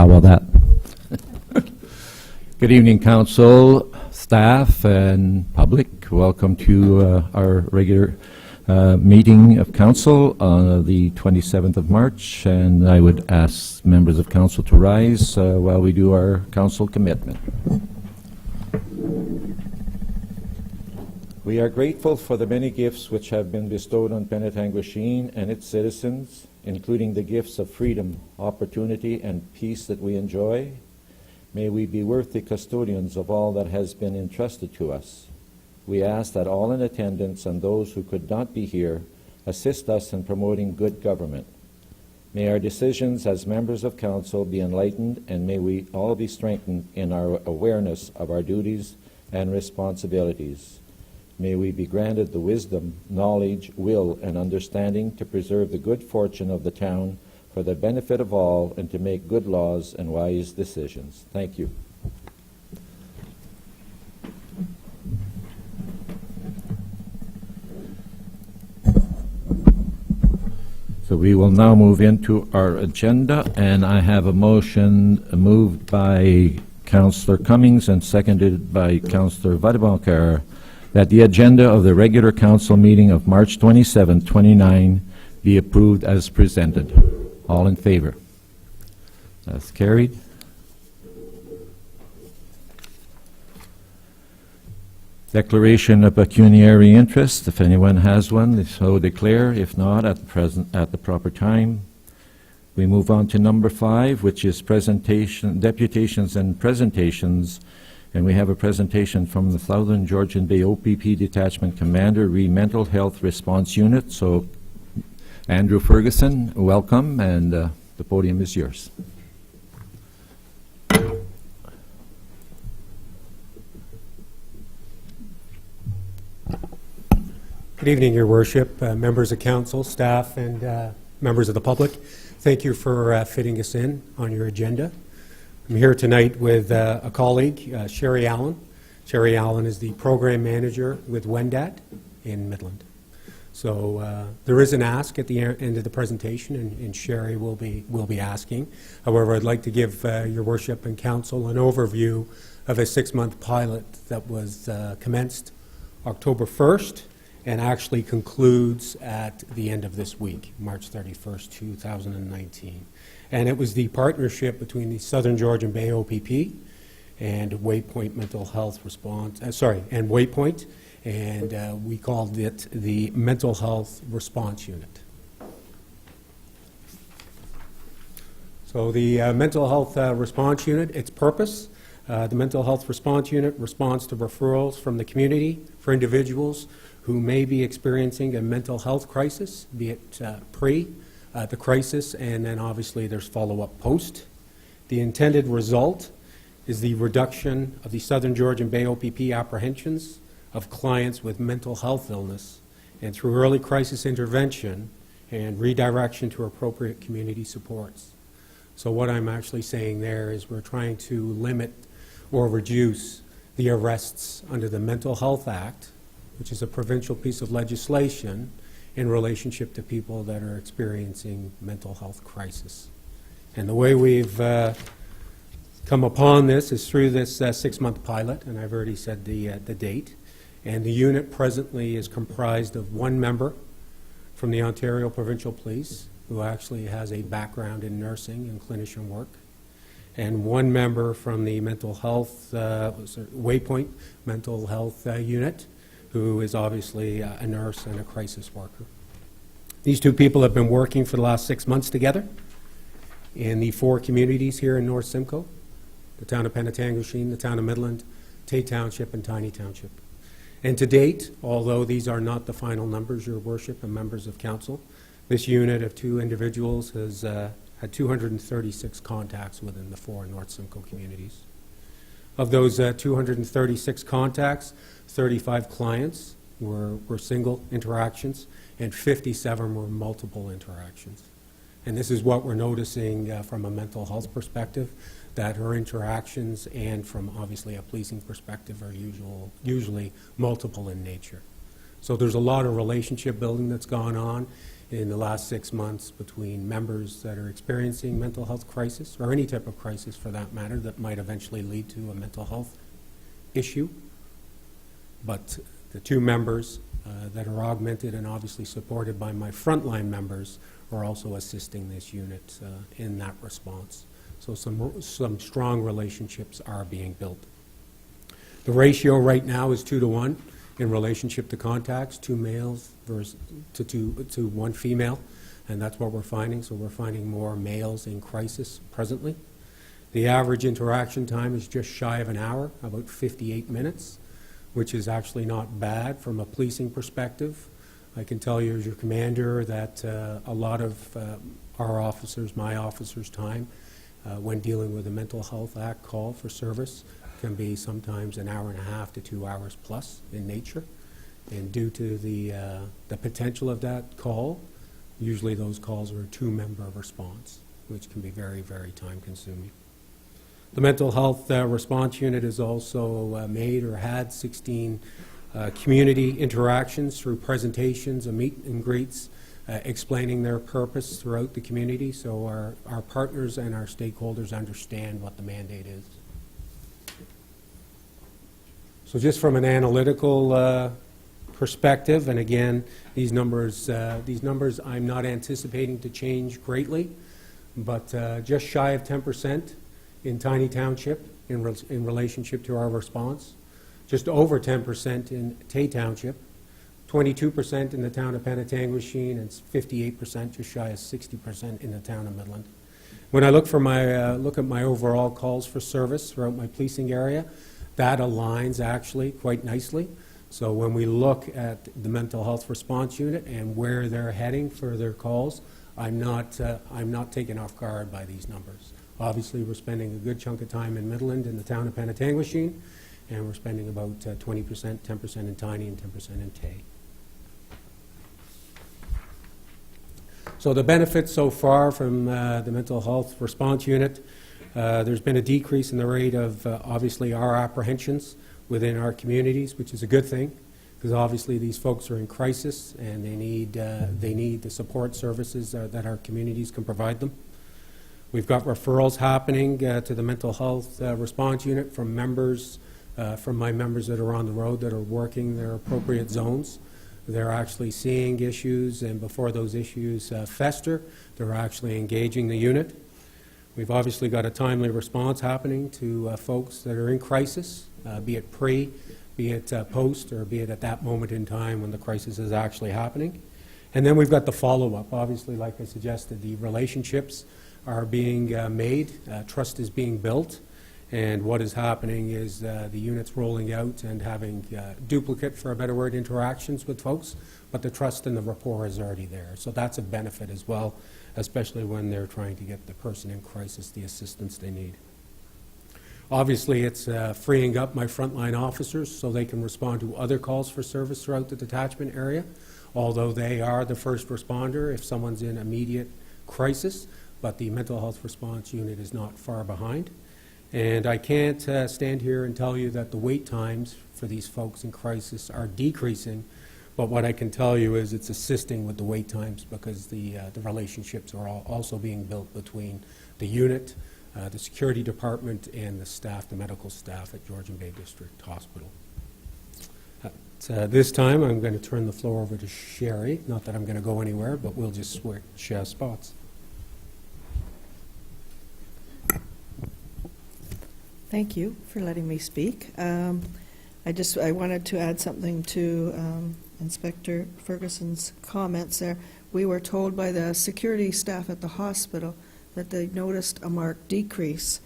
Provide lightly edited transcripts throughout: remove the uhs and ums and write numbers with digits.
How about that? Good evening, council, staff, and public. Welcome to our regular meeting of council on the 27th of March, and I would ask members of council to rise while we do our council commitment. We are grateful for the many gifts which have been bestowed on Penetanguishene and its citizens, including the gifts of freedom, opportunity, and peace that we enjoy. May we be worthy custodians of all that has been entrusted to us. We ask that all in attendance and those who could not be here assist us in promoting good government. May our decisions as members of council be enlightened, and may we all be strengthened in our awareness of our duties and responsibilities. May we be granted the wisdom, knowledge, will, and understanding to preserve the good fortune of the town for the benefit of all and to make good laws and wise decisions. Thank you. So we will now move into our agenda, and I have a motion moved by Councillor Cummings and seconded by Councillor Vadebankar that the agenda of the regular council meeting of March 27, 29 be approved as presented. All in favor? That's carried. Declaration of pecuniary interest, if anyone has one, so declare. If not, at the proper time. We move on to number 5, which is deputations and presentations. And we have a presentation from the Southern Georgian Bay OPP Detachment Commander, Mental Health Response Unit. So, Andrew Ferguson, welcome, and the podium is yours. Good evening, Your Worship, members of council, staff, and members of the public. Thank you for fitting us in on your agenda. I'm here tonight with a colleague, Sherry Allen. Sherry Allen is the program manager with WENDAT in Midland. So there is an ask at the end of the presentation, and Sherry will be asking. However, I'd like to give Your Worship and council an overview of a 6-month pilot that was commenced October 1st and actually concludes at the end of this week, March 31st, 2019. And it was the partnership between the Southern Georgian Bay OPP and Waypoint Mental Health Response, and Waypoint, and we called it the Mental Health Response Unit. So the Mental Health Response Unit, its purpose, the Mental Health Response Unit responds to referrals from the community for individuals who may be experiencing a mental health crisis, be it pre, the crisis, and then obviously there's follow-up post. The intended result is the reduction of the Southern Georgian Bay OPP apprehensions of clients with mental health illness, and through early crisis intervention and redirection to appropriate community supports. So what I'm actually saying there is we're trying to limit or reduce the arrests under the Mental Health Act, which is a provincial piece of legislation in relationship to people that are experiencing mental health crisis. And the way we've come upon this is through this 6-month pilot, and I've already said the date. And the unit presently is comprised of 1 member from the Ontario Provincial Police, who actually has a background in nursing and clinician work, and 1 member from the mental health, Waypoint Mental Health Unit, who is obviously a nurse and a crisis worker. These 2 people have been working for the last 6 months together in the 4 communities here in North Simcoe, the town of Penetanguishene, the town of Midland, Tate Township, and Tiny Township. And to date, although these are not the final numbers, Your Worship and members of council, this unit of 2 individuals has had 236 contacts within the 4 North Simcoe communities. Of those 236 contacts, 35 clients were single interactions, and 57 were multiple interactions. And this is what we're noticing from a mental health perspective, that her interactions and from obviously a policing perspective are usually multiple in nature. So there's a lot of relationship building that's gone on, in the last 6 months between members that are experiencing mental health crisis, or any type of crisis for that matter, that might eventually lead to a mental health issue. But the 2 members that are augmented and obviously supported by my frontline members are also assisting this unit in that response. So some strong relationships are being built. The ratio right now is 2 to 1 in relationship to contacts, 2 males versus to 1 female, and that's what we're finding. So we're finding more males in crisis presently. The average interaction time is just shy of an hour, about 58 minutes, which is actually not bad from a policing perspective. I can tell you as your commander that a lot of our officers, my officers' time, when dealing with a Mental Health Act call for service can be sometimes an hour and a half to 2 hours plus in nature. And due to the potential of that call, usually those calls are a 2-member response, which can be very, very time consuming. The Mental Health Response Unit has also made or had 16 community interactions through presentations and meet and greets, explaining their purpose throughout the community, so our partners and our stakeholders understand what the mandate is. So just from an analytical perspective, and again, these numbers I'm not anticipating to change greatly, but just shy of 10% in Tiny Township in relationship to our response, just over 10% in Tay Township, 22% in the town of Penetanguishene, and 58%, just shy of 60% in the town of Midland. When I look at my overall calls for service throughout my policing area, that aligns actually quite nicely. So when we look at the Mental Health Response Unit and where they're heading for their calls, I'm not taken off guard by these numbers. Obviously, we're spending a good chunk of time in Midland in the town of Penetanguishene, and we're spending about 20%, 10% in Tiny and 10% in Tay. So the benefits so far from the Mental Health Response Unit, there's been a decrease in the rate of obviously our apprehensions within our communities, which is a good thing, because obviously these folks are in crisis and they need the support services that our communities can provide them. We've got referrals happening to the Mental Health Response Unit from members, from my members that are on the road that are working their appropriate zones. They're actually seeing issues, and before those issues fester, they're actually engaging the unit. We've obviously got a timely response happening to folks that are in crisis, be it pre, be it post, or be it at that moment in time when the crisis is actually happening. And then we've got the follow-up. Obviously, like I suggested, the relationships are being made, trust is being built, and what is happening is the unit's rolling out and having duplicate, for a better word, interactions with folks, but the trust and the rapport is already there. So that's a benefit as well, especially when they're trying to get the person in crisis the assistance they need. Obviously, it's freeing up my frontline officers so they can respond to other calls for service throughout the detachment area, although they are the first responder if someone's in immediate crisis, but the Mental Health Response Unit is not far behind. And I can't stand here and tell you that the wait times for these folks in crisis are decreasing, but what I can tell you is it's assisting with the wait times because the relationships are also being built between the unit, the security department, and the staff, the medical staff at Georgian Bay District Hospital. At this time, I'm going to turn the floor over to Sherry. Not that I'm going to go anywhere, but we'll just switch spots. Thank you for letting me speak. I wanted to add something to Inspector Ferguson's comments there. We were told by the security staff at the hospital that they noticed a marked decrease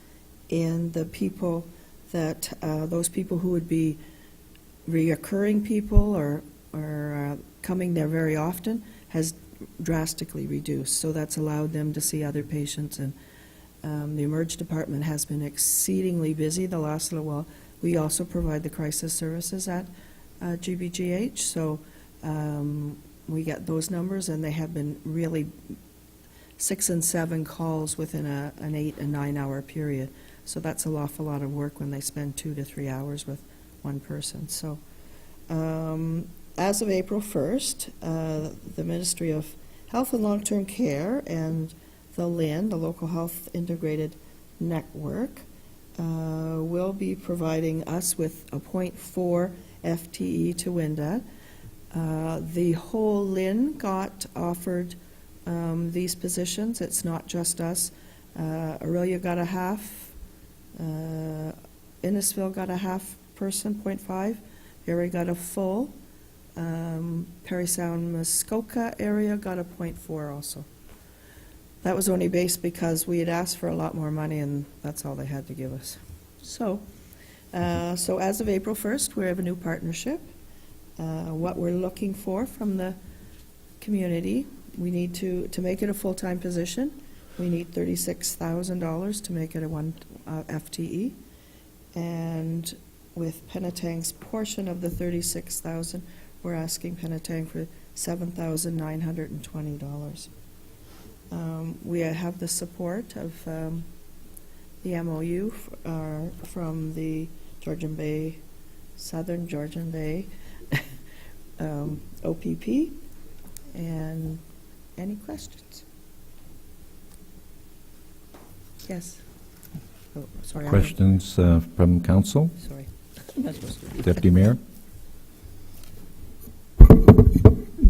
in the people that, those people who would be reoccurring people or coming there very often has drastically reduced. So that's allowed them to see other patients, and the Emerge department has been exceedingly busy the last little while. We also provide the crisis services at GBGH, so we get those numbers, and they have been really 6 and 7 calls within an 8 and 9 hour period. So that's an awful lot of work when they spend 2 to 3 hours with one person. So as of April 1st, the Ministry of Health and Long-Term Care and the LIN, the Local Health Integrated Network, will be providing us with a .4 FTE to Wendat. The whole LIN got offered these positions. It's not just us. Aurelia got a half. Innisfil got a half person, .5. Barrie got a full. Parry Sound Muskoka area got a .4 also. That was only based because we had asked for a lot more money, and that's all they had to give us. So as of April 1st, we have a new partnership. What we're looking for from the community, we need to make it a full-time position. We need $36,000 to make it a one FTE. And with Penetang's portion of the $36,000, we're asking Penetang for $7,920. We have the support of the MOU from the Georgian Bay, Southern Georgian Bay OPP. And any questions? Yes. Oh, sorry. Questions from council? Sorry. Deputy Mayor?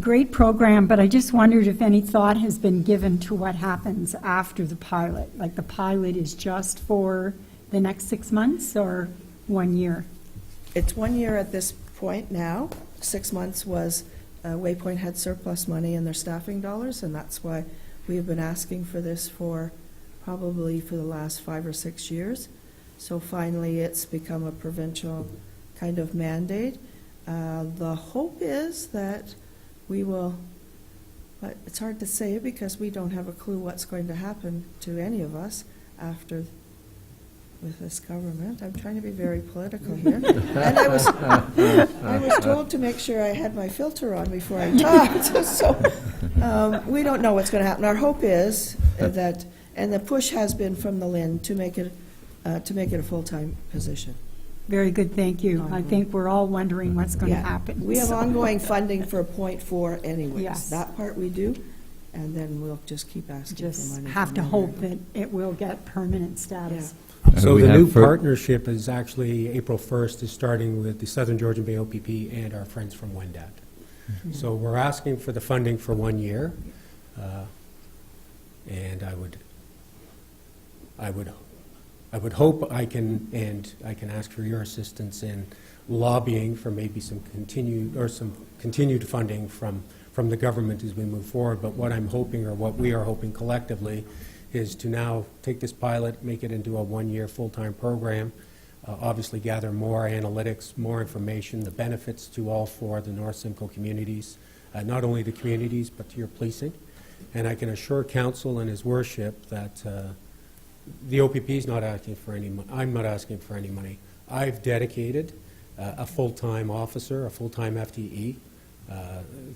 Great program, but I just wondered if any thought has been given to what happens after the pilot. Like the pilot is just for the next 6 months or 1 year? It's 1 year at this point now. 6 months was Waypoint had surplus money in their staffing dollars, and that's why we have been asking for this for probably for the last 5 or 6 years. So finally it's become a provincial kind of mandate. The hope is that we will, but it's hard to say because we don't have a clue what's going to happen to any of us after with this government. I'm trying to be very political here. And I was told to make sure I had my filter on before I talked. So we don't know what's going to happen. Our hope is that, and the push has been from the LIN to make it a full-time position. Very good, thank you. I think we're all wondering what's going to happen. We have So- ongoing funding for .4 anyways. Yes. That part we do, and then we'll just keep asking for Just money. have from to there. hope that it will get permanent status. So we the have new fir- partnership is actually April 1st, is starting with the Southern Georgian Bay OPP and our friends from Wendat. So we're asking for the funding for 1 year, and I would hope I can ask for your assistance in lobbying for maybe some continued funding from the government as we move forward. But what I'm hoping, or what we are hoping collectively, is to now take this pilot, make it into a 1 year full-time program, obviously gather more analytics, more information, the benefits to all four of the North Simcoe communities, not only the communities, but to your policing. And I can assure council and his worship that the OPP is not asking for any money. I'm not asking for any money. I've dedicated a full-time officer, a full-time FTE,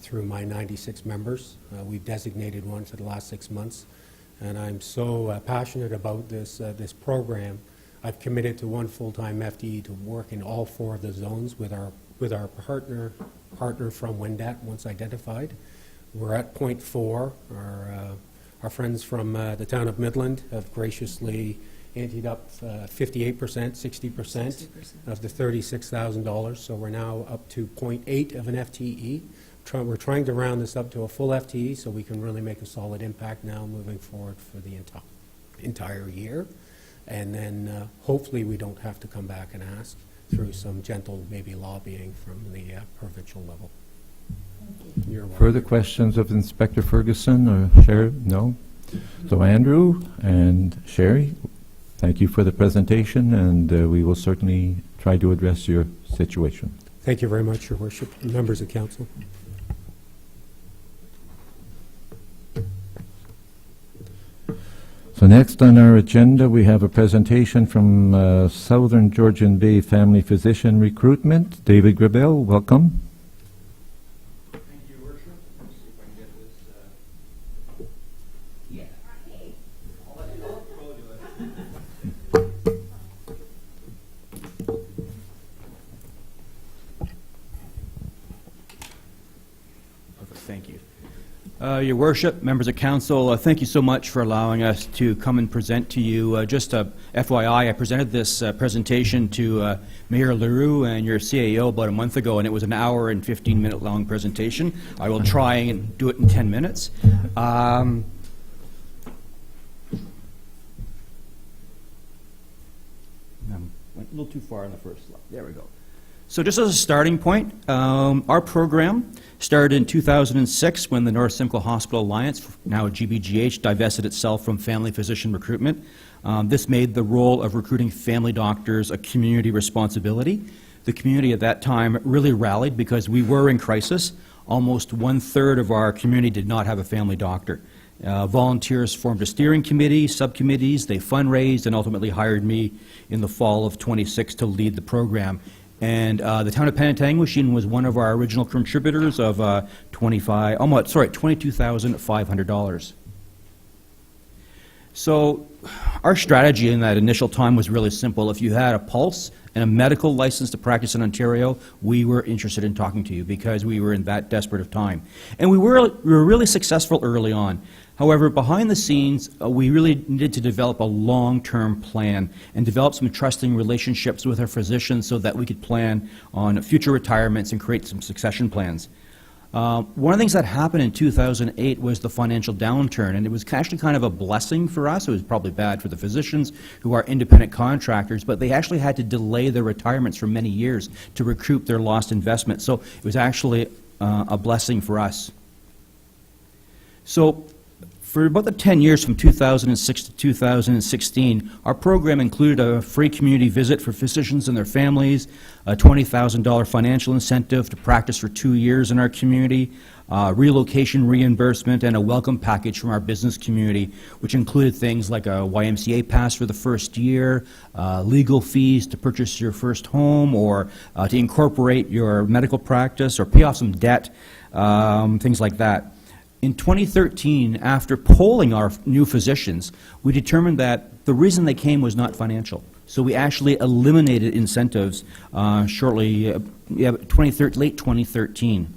through my 96 members. We've designated one for the last 6 months. And I'm so passionate about this program. I've committed to one full-time FTE to work in all four of the zones with our partner from Wendat once identified. We're at .4. Our friends from the town of Midland have graciously anteed up 58%, 60% of the $36,000. So we're now up to .8 of an FTE. We're trying to round this up to a full FTE so we can really make a solid impact now moving forward for the entire year. And then hopefully we don't have to come back and ask through some gentle maybe lobbying from the provincial level. You're welcome. Further questions of Inspector Ferguson or Sheriff? No? So Andrew and Sherry, thank you for the presentation, and we will certainly try to address your situation. Thank you very much, Your Worship, and members of council. So next on our agenda, we have a presentation from Southern Georgian Bay Family Physician Recruitment. David Grabel, welcome. Thank you, Your Worship. Let's see if I can get this. Yeah. I'll let you know. Go do it. Perfect. Thank you. Your Worship, members of council, thank you so much for allowing us to come and present to you. Just FYI, I presented this presentation to Mayor LaRue and your CAO about a month ago, and it was an hour and 15-minute long presentation. I will try and do it in 10 minutes. I went a little too far on the first slide. There we go. So just as a starting point, our program started in 2006 when the North Simcoe Hospital Alliance, now GBGH, divested itself from family physician recruitment. This made the role of recruiting family doctors a community responsibility. The community at that time really rallied because we were in crisis. Almost 1/3 of our community did not have a family doctor. Volunteers formed a steering committee, subcommittees, they fundraised, and ultimately hired me in the fall of 26 to lead the program. And the town of Penetanguishene was one of our original contributors of $22,500. So our strategy in that initial time was really simple. If you had a pulse and a medical license to practice in Ontario, we were interested in talking to you because we were in that desperate of time. And we were really successful early on. However, behind the scenes, we really needed to develop a long-term plan and develop some trusting relationships with our physicians so that we could plan on future retirements and create some succession plans. One of the things that happened in 2008 was the financial downturn, and it was actually kind of a blessing for us. It was probably bad for the physicians who are independent contractors, but they actually had to delay their retirements for many years to recoup their lost investment. So it was actually a blessing for us. So for about the 10 years from 2006 to 2016, our program included a free community visit for physicians and their families, a $20,000 financial incentive to practice for 2 years in our community, relocation reimbursement, and a welcome package from our business community, which included things like a YMCA pass for the first year, legal fees to purchase your first home, or to incorporate your medical practice, or pay off some debt, things like that. In 2013, after polling our new physicians, we determined that the reason they came was not financial. So we actually eliminated incentives shortly, late 2013.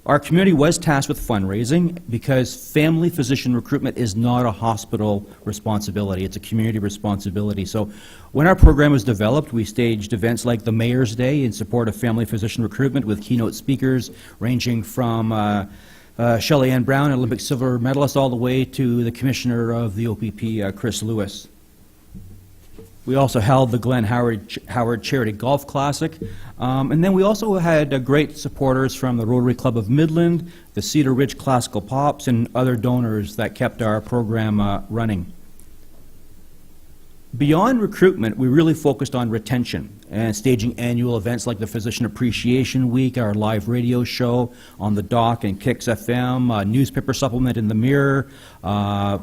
Our community was tasked with fundraising because family physician recruitment is not a hospital responsibility, it's a community responsibility. So when our program was developed, we staged events like the Mayor's Day in support of family physician recruitment with keynote speakers ranging from Shelley Ann Brown, an Olympic silver medalist, all the way to the commissioner of the OPP, Chris Lewis. We also held the Glenn Howard Charity Golf Classic. And then we also had great supporters from the Rotary Club of Midland, the Cedar Ridge Classical Pops, and other donors that kept our program running. Beyond recruitment, we really focused on retention and staging annual events like the Physician Appreciation Week, our live radio show on the Dock and Kicks FM, newspaper supplement in the Mirror,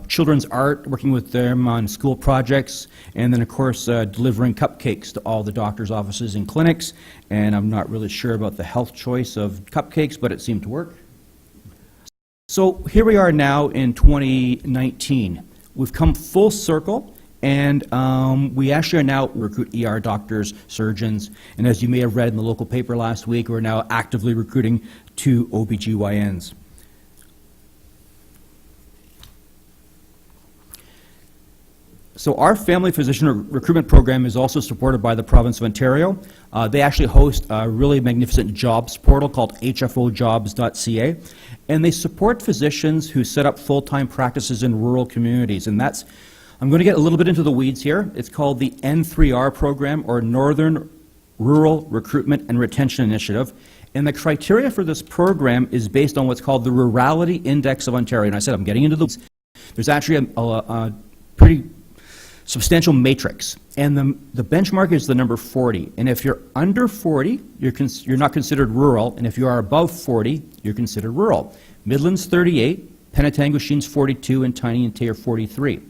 children's art, working with them on school projects, and then of course delivering cupcakes to all the doctors' offices and clinics. And I'm not really sure about the health choice of cupcakes, but it seemed to work. So here we are now in 2019. We've come full circle. And we actually are now recruit ER doctors, surgeons, and as you may have read in the local paper last week, we're now actively recruiting 2 OBGYNs. So our family physician recruitment program is also supported by the province of Ontario. They actually host a really magnificent jobs portal called hfojobs.ca, and they support physicians who set up full-time practices in rural communities, and that's I'm going to get a little bit into the weeds here. It's called the N3R program, or Northern Rural Recruitment and Retention Initiative. And the criteria for this program is based on what's called the Rurality Index of Ontario. And I said I'm getting into the weeds. There's actually a pretty substantial matrix. And the benchmark is the number 40. And if you're under 40, you're not considered rural. And if you are above 40, you're considered rural. Midland's 38, Penetanguishene's 42, and Tiny and Tay are 43.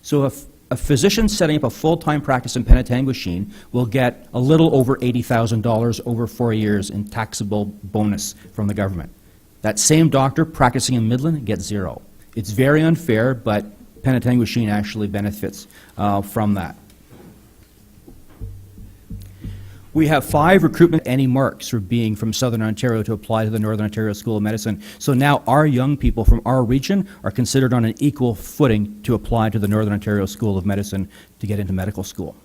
So if a physician setting up a full-time practice in Penetanguishene will get a little over $80,000 over 4 years in taxable bonus from the government. That same doctor practicing in Midland gets 0. It's very unfair, but Penetanguishene actually benefits from that. We have 5 recruitment any marks for being from Southern Ontario to apply to the Northern Ontario School of Medicine. So now our young people from our region are considered on an equal footing to apply to the Northern Ontario School of Medicine to get into medical school.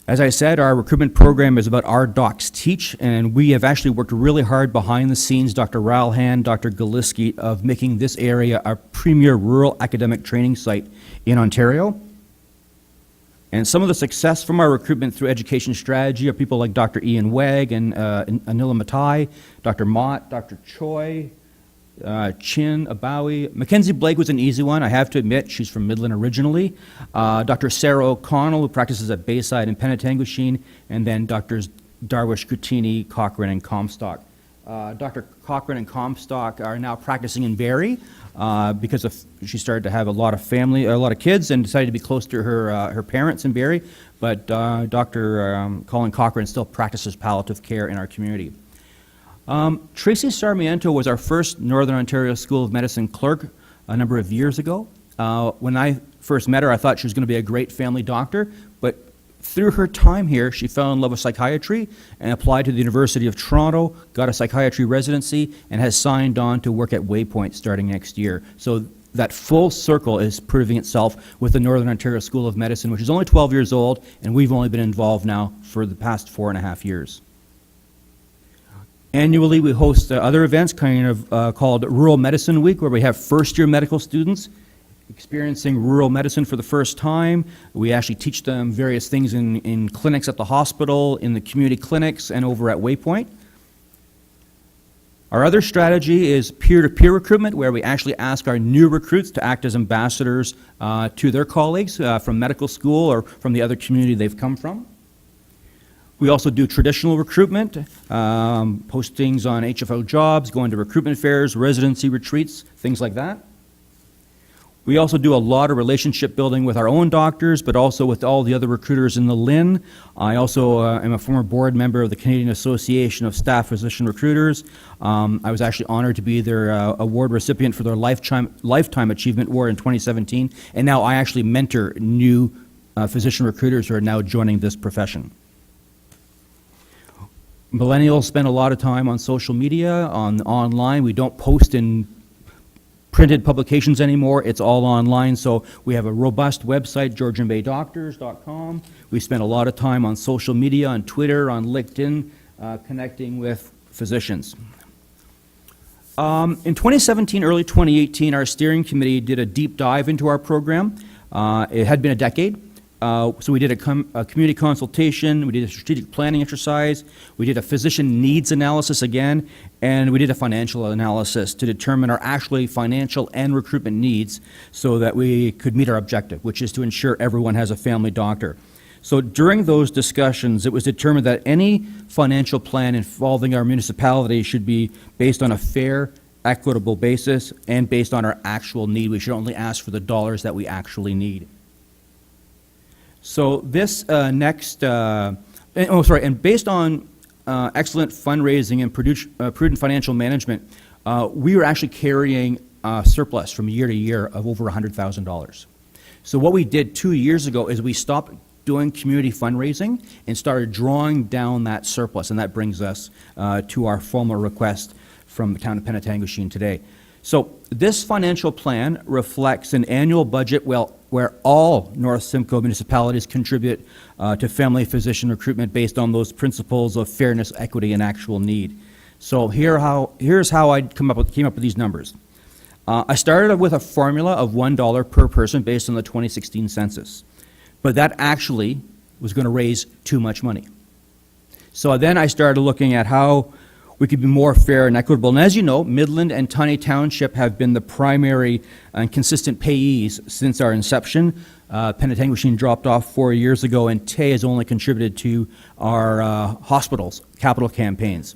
As I said, our recruitment program is about our docs teach, and we have actually worked really hard behind the scenes, Dr. Ralhan, Dr. Galiski, of making this area a premier rural academic training site in Ontario. And some of the success from our recruitment through education strategy are people like Dr. Ian Wegg and Anila Matai, Dr. Mott, Dr. Choi, Chin, Abawi. Mackenzie Blake was an easy one, I have to admit. She's from Midland originally. Dr. Sarah O'Connell, who practices at Bayside and Penetanguishene, and then Drs. Darwish, Kutini, Cochrane, and Comstock. Dr. Cochrane and Comstock are now practicing in Barrie because she started to have a lot of kids, and decided to be close to her parents in Barrie. But Dr. Colin Cochrane still practices palliative care in our community. Tracy Sarmiento was our first Northern Ontario School of Medicine clerk a number of years ago. When I first met her, I thought she was going to be a great family doctor, but through her time here, she fell in love with psychiatry and applied to the University of Toronto, got a psychiatry residency, and has signed on to work at Waypoint starting next year. So that full circle is proving itself with the Northern Ontario School of Medicine, which is only 12 years old, and we've only been involved now for the past 4.5 years. Annually, we host other events called Rural Medicine Week, where we have first-year medical students experiencing rural medicine for the first time. We actually teach them various things in clinics at the hospital, in the community clinics, and over at Waypoint. Our other strategy is peer-to-peer recruitment, where we actually ask our new recruits to act as ambassadors to their colleagues from medical school or from the other community they've come from. We also do traditional recruitment, postings on HFO jobs, going to recruitment fairs, residency retreats, things like that. We also do a lot of relationship building with our own doctors, but also with all the other recruiters in the LHIN. I also am a former board member of the Canadian Association of Staff Physician Recruiters. I was actually honored to be their award recipient for their Lifetime Achievement Award in 2017, and now I actually mentor new physician recruiters who are now joining this profession. Millennials spend a lot of time on social media, online. We don't post in printed publications anymore. It's all online. So we have a robust website, georgianbaydoctors.com. We spend a lot of time on social media, on Twitter, on LinkedIn, connecting with physicians. In 2017, early 2018, our steering committee did a deep dive into our program. It had been a decade. So we did a community consultation, we did a strategic planning exercise, we did a physician needs analysis again, and we did a financial analysis to determine our actually financial and recruitment needs so that we could meet our objective, which is to ensure everyone has a family doctor. So during those discussions, it was determined that any financial plan involving our municipality should be based on a fair, equitable basis and based on our actual need. We should only ask for the dollars that we actually need. So this and based on excellent fundraising and prudent financial management, we were actually carrying a surplus from year to year of over $100,000. So what we did 2 years ago is we stopped doing community fundraising and started drawing down that surplus, and that brings us to our formal request from the town of Penetanguishene today. So this financial plan reflects an annual budget where all North Simcoe municipalities contribute to family physician recruitment based on those principles of fairness, equity, and actual need. So here's how I came up with these numbers. I started with a formula of $1 per person based on the 2016 census, but that actually was going to raise too much money. So then I started looking at how we could be more fair and equitable. And as you know, Midland and Tunney Township have been the primary and consistent payees since our inception. Penetanguishene dropped off 4 years ago, and Tay has only contributed to our hospitals' capital campaigns.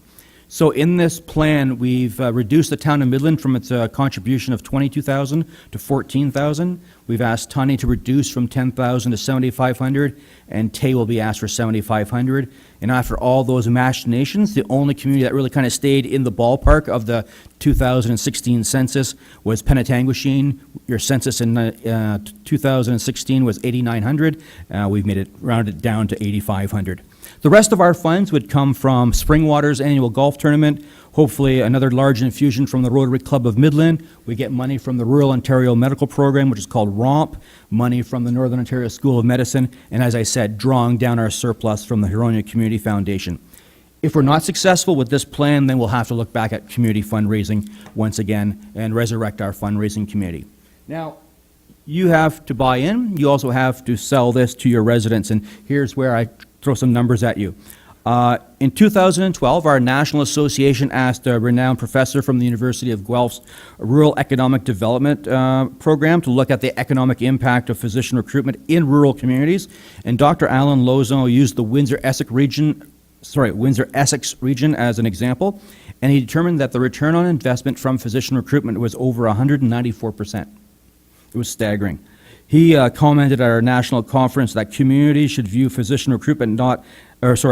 So in this plan, we've reduced the town of Midland from its contribution of $22,000 to $14,000. We've asked Tani to reduce from $10,000 to $7,500, and Tay will be asked for $7,500. And after all those machinations, the only community that really kind of stayed in the ballpark of the 2016 census was Penetanguishene. Your census in 2016 was 8,900. We've made it rounded down to 8,500. The rest of our funds would come from Springwater's annual golf tournament, hopefully another large infusion from the Rotary Club of Midland. We get money from the Rural Ontario Medical Program, which is called ROMP, money from the Northern Ontario School of Medicine, and as I said, drawing down our surplus from the Huronia Community Foundation. If we're not successful with this plan, then we'll have to look back at community fundraising once again and resurrect our fundraising committee. Now, you have to buy in. You also have to sell this to your residents, and here's where I throw some numbers at you. In 2012, our National Association asked a renowned professor from the University of Guelph's Rural Economic Development Program to look at the economic impact of physician recruitment in rural communities, and Dr. Alan Lozon used the Windsor-Essex region as an example, and he determined that the return on investment from physician recruitment was over 194%. It was staggering. He commented at our national conference that communities should view physician recruitment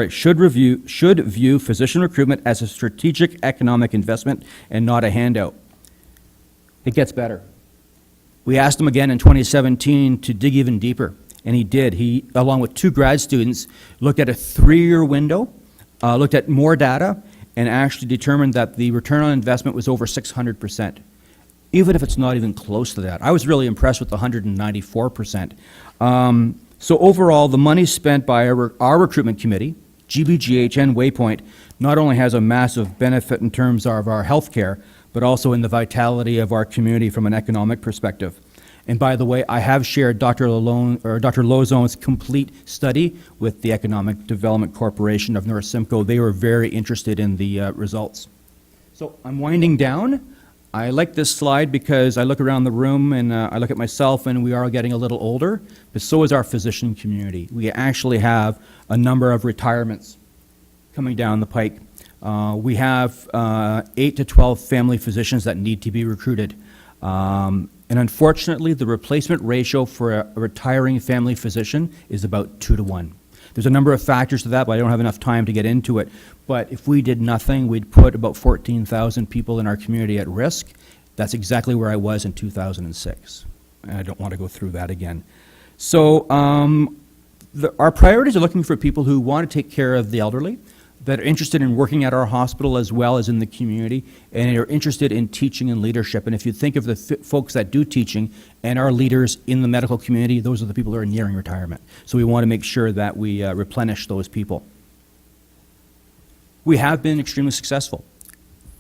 should view physician recruitment as a strategic economic investment and not a handout. It gets better. We asked him again in 2017 to dig even deeper, and he did. He, along with 2 grad students, looked at a 3-year window, looked at more data, and actually determined that the return on investment was over 600%. Even if it's not even close to that. I was really impressed with the 194%. So overall, the money spent by our recruitment committee, GBGH and Waypoint, not only has a massive benefit in terms of our health care, but also in the vitality of our community from an economic perspective. And by the way, I have shared Dr. Lozon's complete study with the Economic Development Corporation of North Simcoe. They were very interested in the results. So I'm winding down. I like this slide because I look around the room and I look at myself, and we are getting a little older, but so is our physician community. We actually have a number of retirements coming down the pike. We have 8 to 12 family physicians that need to be recruited. And unfortunately, the replacement ratio for a retiring family physician is about 2 to 1. There's a number of factors to that, but I don't have enough time to get into it. But if we did nothing, we'd put about 14,000 people in our community at risk. That's exactly where I was in 2006. And I don't want to go through that again. So our priorities are looking for people who want to take care of the elderly, that are interested in working at our hospital as well as in the community, and are interested in teaching and leadership. And if you think of the folks that do teaching and are leaders in the medical community, those are the people who are nearing retirement. So we want to make sure that we replenish those people. We have been extremely successful.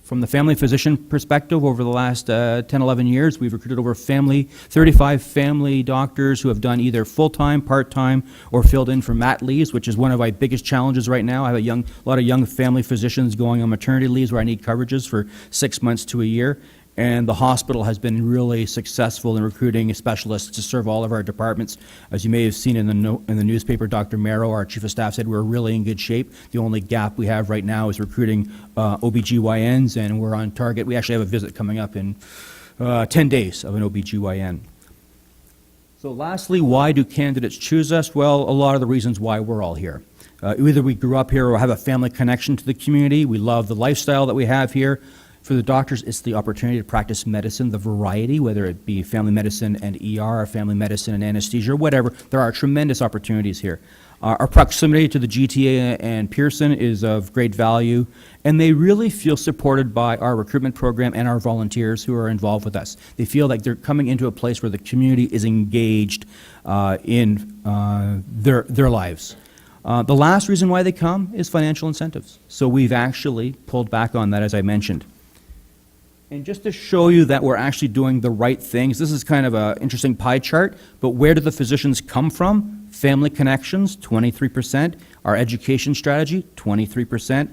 From the family physician perspective, over the last 10, 11 years, we've recruited over 35 family doctors who have done either full-time, part-time, or filled in for mat leaves, which is one of my biggest challenges right now. I have a lot of young family physicians going on maternity leaves where I need coverages for 6 months to a year. And the hospital has been really successful in recruiting specialists to serve all of our departments. As you may have seen in the newspaper, Dr. Merrow, our chief of staff, said we're really in good shape. The only gap we have right now is recruiting OBGYNs, and we're on target. We actually have a visit coming up in 10 days of an OBGYN. So lastly, why do candidates choose us? Well, a lot of the reasons why we're all here. Either we grew up here or have a family connection to the community. We love the lifestyle that we have here. For the doctors, it's the opportunity to practice medicine, the variety, whether it be family medicine and ER, or family medicine and anesthesia, or whatever. There are tremendous opportunities here. Our proximity to the GTA and Pearson is of great value, and they really feel supported by our recruitment program and our volunteers who are involved with us. They feel like they're coming into a place where the community is engaged in their lives. The last reason why they come is financial incentives. So we've actually pulled back on that, as I mentioned. And just to show you that we're actually doing the right things, this is kind of an interesting pie chart, but where do the physicians come from? Family connections, 23%. Our education strategy, 23%.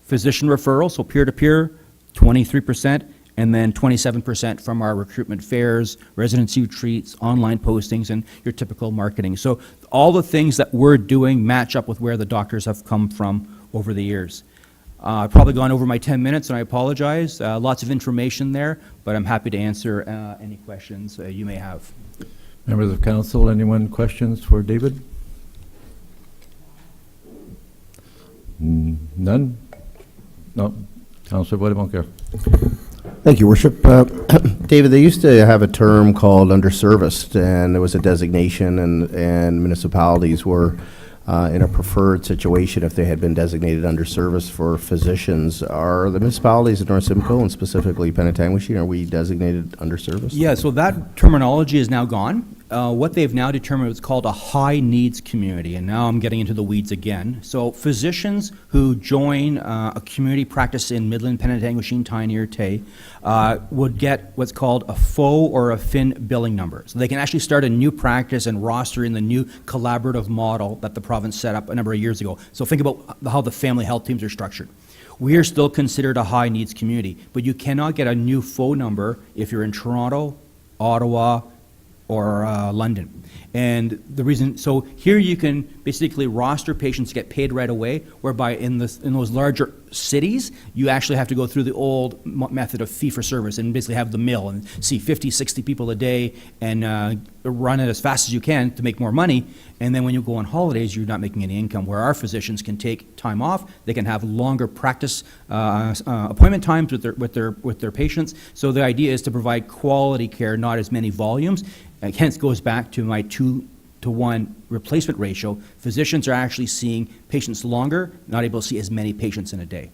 Physician referrals, so peer-to-peer, 23%. And then 27% from our recruitment fairs, residency retreats, online postings, and your typical marketing. So all the things that we're doing match up with where the doctors have come from over the years. I've probably gone over my 10 minutes, and I apologize. Lots of information there, but I'm happy to answer any questions you may have. Members of council, anyone questions for David? None? No? Councillor Boisdeboncoeur. Thank you, Worship. David, they used to have a term called underserviced, and there was a designation, and municipalities were in a preferred situation if they had been designated underserviced for physicians. Are the municipalities in North Simcoe, and specifically Penetanguishene, are we designated underserviced? Yeah, so that terminology is now gone. What they've now determined is called a high-needs community, and now I'm getting into the weeds again. So physicians who join a community practice in Midland, Penetanguishene, Tyne, or Tay would get what's called a faux or a fin billing number. So they can actually start a new practice and roster in the new collaborative model that the province set up a number of years ago. So think about how the family health teams are structured. We are still considered a high-needs community, but you cannot get a new phone number if you're in Toronto, Ottawa, or London. And the reason, so here you can basically roster patients to get paid right away, whereby in those larger cities, you actually have to go through the old method of fee-for-service and basically have the mill and see 50, 60 people a day and run it as fast as you can to make more money. And then when you go on holidays, you're not making any income, where our physicians can take time off. They can have longer practice appointment times with their patients. So the idea is to provide quality care, not as many volumes. Hence goes back to my 2-to-1 replacement ratio. Physicians are actually seeing patients longer, not able to see as many patients in a day.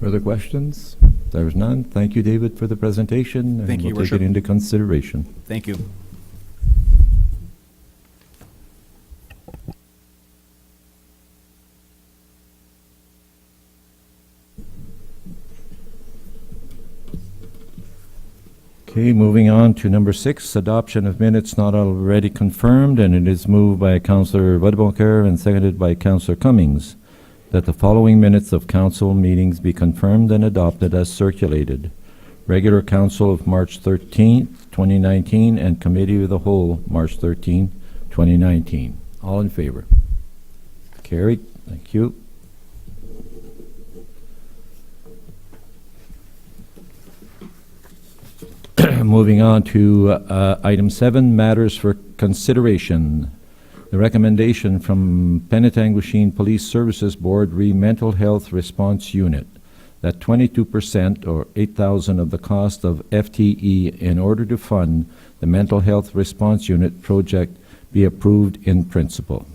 Further questions? There's none. Thank you, David, for the presentation. Thank you, Your We'll take Worship. it into consideration. Thank you. Okay, moving on to number 6, adoption of minutes not already confirmed, and it is moved by Councillor Boisdeboncoeur and seconded by Councillor Cummings that the following minutes of council meetings be confirmed and adopted as circulated. Regular Council of March 13th, 2019, and Committee of the Whole, March 13th, 2019. All in favor? Carried. Thank you. Moving on to item 7, matters for consideration. The recommendation from Penetanguishene Police Services Board Mental Health Response Unit that 22% or $8,000 of the cost of FTE in order to fund the Mental Health Response Unit project be approved in principle.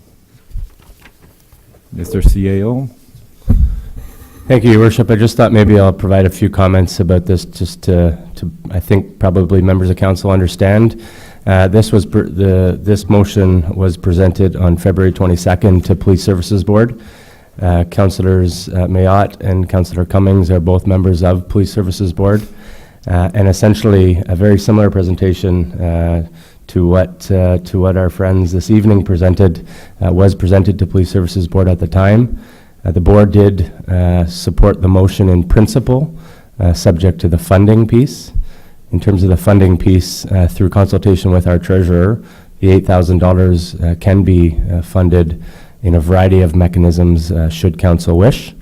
Mr. CAO. Thank you, Your Worship. I just thought maybe I'll provide a few comments about this just to I think probably members of council understand. This motion was presented on February 22nd to Police Services Board. Councillors Mayotte and Councillor Cummings are both members of Police Services Board. And essentially a very similar presentation to what our friends this evening presented was presented to Police Services Board at the time. The board did support the motion in principle, subject to the funding piece. In terms of the funding piece, through consultation with our treasurer, the $8,000 can be funded in a variety of mechanisms should council wish.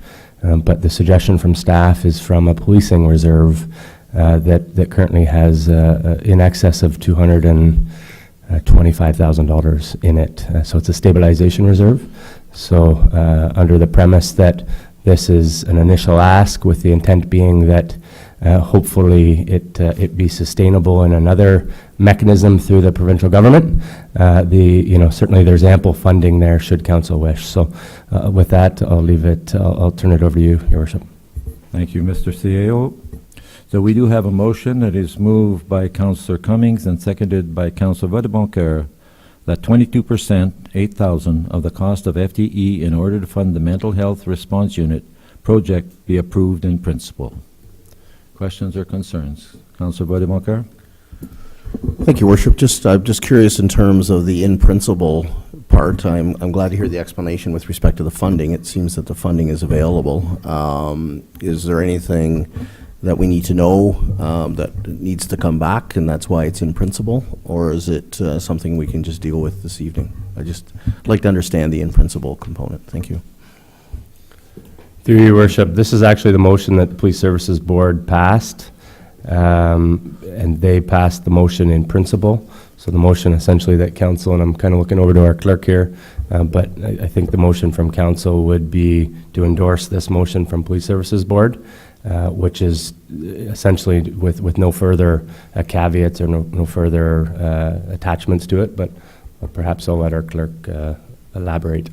But the suggestion from staff is from a policing reserve that currently has in excess of $225,000 in it. So it's a stabilization reserve. So under the premise that this is an initial ask, with the intent being that hopefully it be sustainable in another mechanism through the provincial government, certainly there's ample funding there should council wish. So with that, I'll turn it over to you, Your Worship. Thank you, Mr. CAO. So we do have a motion that is moved by Councillor Cummings and seconded by Councillor Boisdeboncoeur that 22%, $8,000 of the cost of FTE in order to fund the Mental Health Response Unit project be approved in principle. Questions or concerns? Councillor Boisdeboncoeur? Thank you, Worship. I'm just curious in terms of the in principle part. I'm glad to hear the explanation with respect to the funding. It seems that the funding is available. Is there anything that we need to know that needs to come back, and that's why it's in principle, or is it something we can just deal with this evening? I'd like to understand the in principle component. Thank you. Through your worship, this is actually the motion that the Police Services Board passed, and they passed the motion in principle. So the motion essentially that council, and I'm kind of looking over to our clerk here, but I think the motion from council would be to endorse this motion from Police Services Board, which is essentially with no further caveats or no further attachments to it, but perhaps I'll let our clerk elaborate.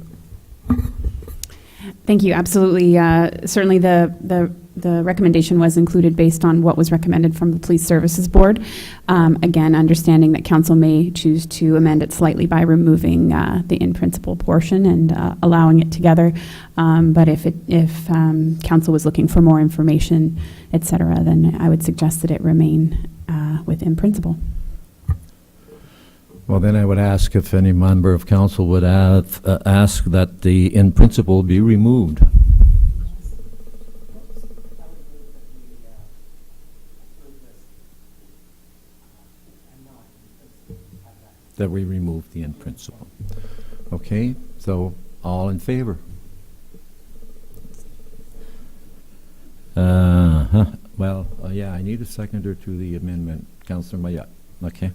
Thank you. Absolutely. Certainly the recommendation was included based on what was recommended from the Police Services Board. Again, understanding that council may choose to amend it slightly by removing the in-principle portion and allowing it together. But if council was looking for more information, et cetera, then I would suggest that it remain within principle. Well, then I would ask if any member of council would ask that the in principle be removed. That we remove the in principle. Okay, so all in favor? Well, yeah, I need a seconder to the amendment. Councillor Mayat. Okay.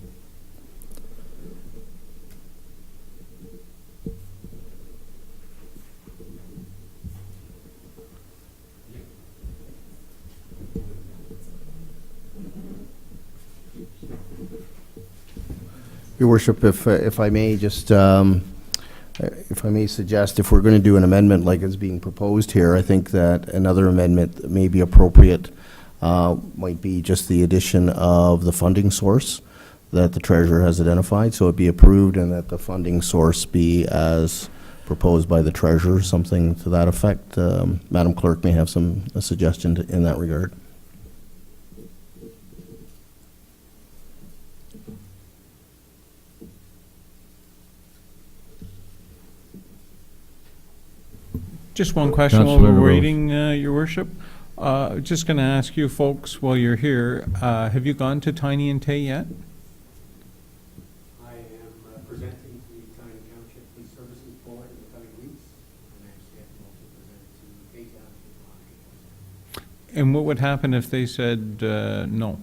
Your worship, if I may just, if I may suggest, if we're going to do an amendment like is being proposed here, I think that another amendment that may be appropriate might be just the addition of the funding source that the treasurer has identified, so it be approved and that the funding source be as proposed by the treasurer, something to that effect. Madam Clerk may have a suggestion in that regard. Just one question while Councillor we're Rose. waiting, Your Worship. Just going to ask you folks while you're here, have you gone to Tiny and Tay yet? I am presenting to the County Township Police Services Board in the coming weeks, and I'm scheduled to present to Bay Township on April 2nd. And what would happen if they said no?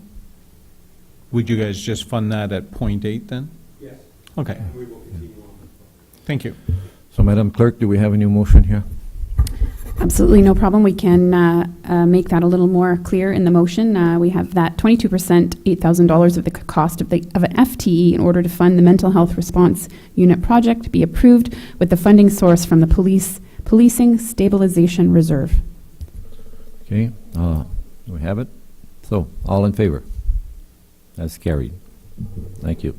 Would you guys just fund that at 0.8 then? Yes, Okay, and we will continue on with thank you. So, Madam Clerk, do we have a new motion here? Absolutely, no problem. We can make that a little more clear in the motion. We have that 22%, $8,000 of the cost of an FTE in order to fund the mental health response unit project be approved with the funding source from the Policing Stabilization Reserve. Okay, we have it. So, all in favor? That's carried. Thank you.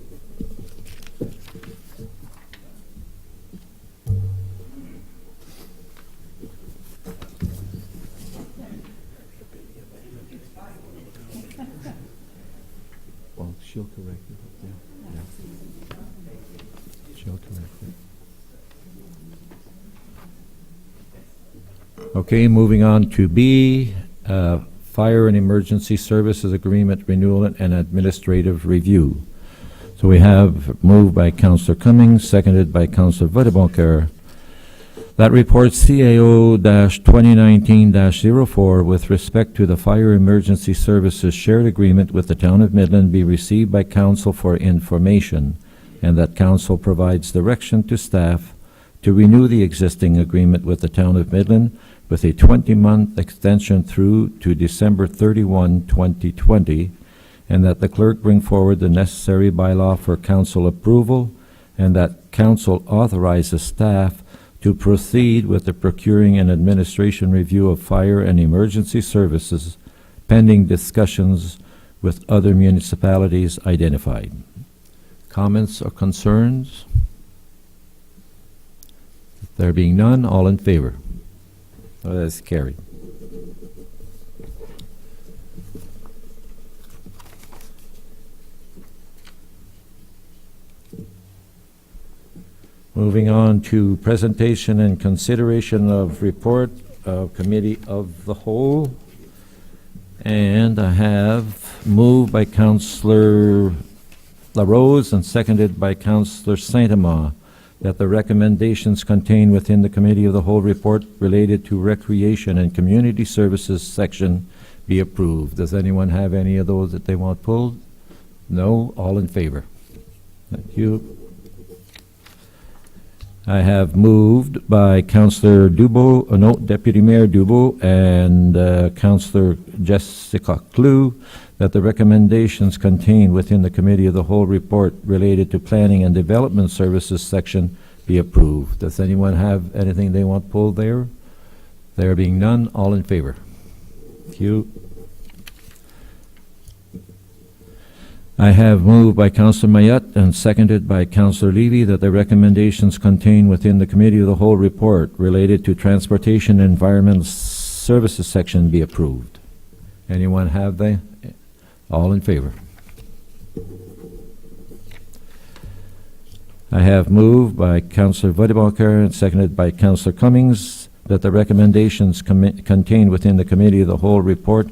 Well, she'll correct it up there. Yeah. She'll correct it. Okay, moving on to B, Fire and Emergency Services Agreement Renewal and Administrative Review. So we have moved by Councillor Cummings, seconded by Councillor Vadeboncoeur. That report CAO-2019-04 with respect to the Fire Emergency Services Shared Agreement with the Town of Midland be received by Council for information, and that Council provides direction to staff to renew the existing agreement with the Town of Midland with a 20-month extension through to December 31, 2020, and that the clerk bring forward the necessary bylaw for Council approval, and that Council authorizes staff to proceed with the procuring and administration review of fire and emergency services pending discussions with other municipalities identified. Comments or concerns? There being none, all in favor? That is carried. Moving on to presentation and consideration of report of Committee of the Whole. And I have moved by Councillor LaRose and seconded by Councillor Saint-Amand that the recommendations contained within the Committee of the Whole report related to Recreation and Community Services section be approved. Does anyone have any of those that they want pulled? No? All in favor? Thank you. I have moved by Councillor Deputy Mayor Dubo and Councillor Jessica Clue that the recommendations contained within the Committee of the Whole report related to Planning and Development Services section be approved. Does anyone have anything they want pulled there? There being none, all in favor? Thank you. I have moved by Councillor Mayette and seconded by Councillor Levy that the recommendations contained within the Committee of the Whole report related to Transportation and Environmental Services section be approved. Anyone have they? All in favor? I have moved by Councillor Vaudebanker and seconded by Councillor Cummings that the recommendations contained within the Committee of the Whole report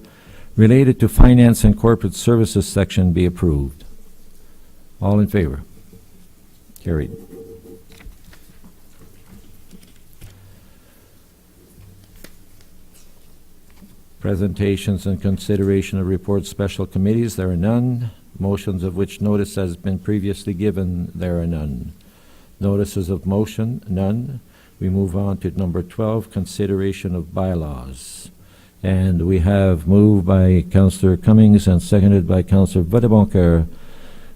related to Finance and Corporate Services section be approved. All in favor? Carried. Presentations and consideration of reports special committees, there are none. Motions of which notice has been previously given, there are none. Notices of motion, none. We move on to number 12, consideration of bylaws. And we have moved by Councillor Cummings and seconded by Councillor Vaudebanker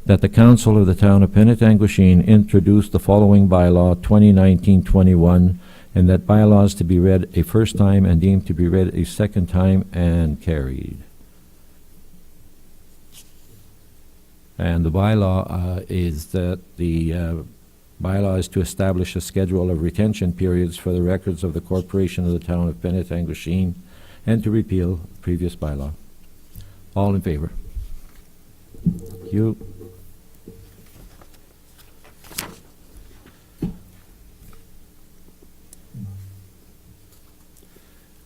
that the Council of the Town of Penetanguishene introduce the following bylaw 2019-21, and that bylaws to be read a first time and deemed to be read a second time and carried. And the bylaw is that the bylaw is to establish a schedule of retention periods for the records of the Corporation of the Town of Penetanguishene and to repeal the previous bylaw. All in favor? Thank you.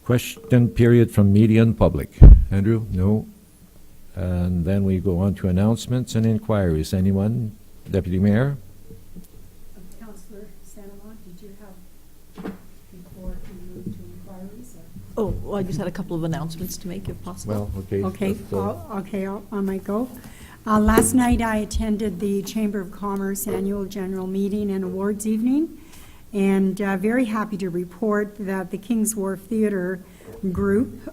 Question period from media and public. Andrew? No. And then we go on to announcements and inquiries. Anyone? Deputy Mayor? Councillor Sanamon, did you have before we move to inquiries? Oh, well, I just had a couple of announcements to make, if possible. Well, okay. Okay, let's, I might go. Last night I attended the Chamber of Commerce Annual General Meeting and Awards Evening, and very happy to report that the Kings Wharf Theatre Group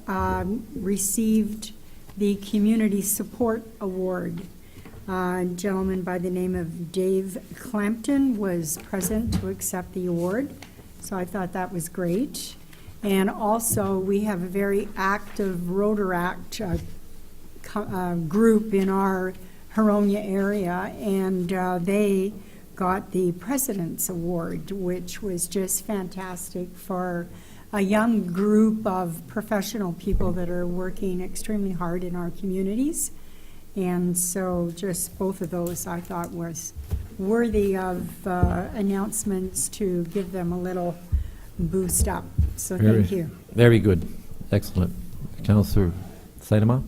received the Community Support Award. A gentleman by the name of Dave Clampton was present to accept the award, so I thought that was great. And also, we have a very active Rotaract group in our Huronia area, and they got the President's Award, which was just fantastic for a young group of professional people that are working extremely hard in our communities. And so just both of those I thought was worthy of announcements to give them a little boost up. So thank you. Very good. Excellent. Councillor Saitama?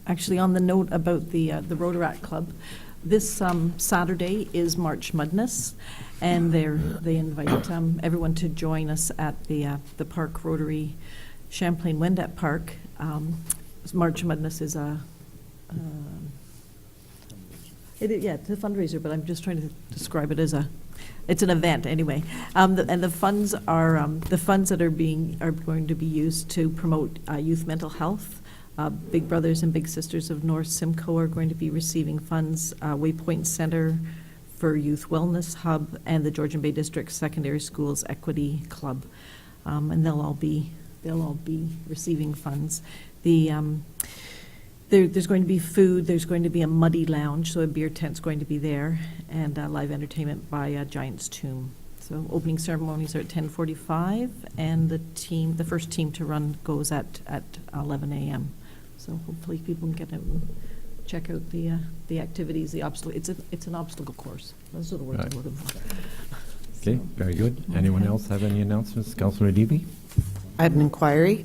Actually, on the note about the Rotaract Club, this Saturday is March Madness, and they invite everyone to join us at the Park Rotary Champlain-Wendat Park. March Madness is it's a fundraiser, but I'm just trying to describe it as it's an event anyway. And the funds are the funds that are going to be used to promote youth mental health. Big Brothers and Big Sisters of North Simcoe are going to be receiving funds. Waypoint Center for Youth Wellness Hub and the Georgian Bay District Secondary Schools Equity Club, and they'll all be receiving funds. There's going to be food. There's going to be a muddy lounge, so a beer tent's going to be there, and live entertainment by Giant's Tomb. So opening ceremonies are at 10:45, and the first team to run goes at 11 a.m. So hopefully people can get out and check out the activities, the obstacle. It's an obstacle course. Those are the words I'm looking for. Okay, very good. Anyone else have any announcements? Councillor Levy? I had an inquiry.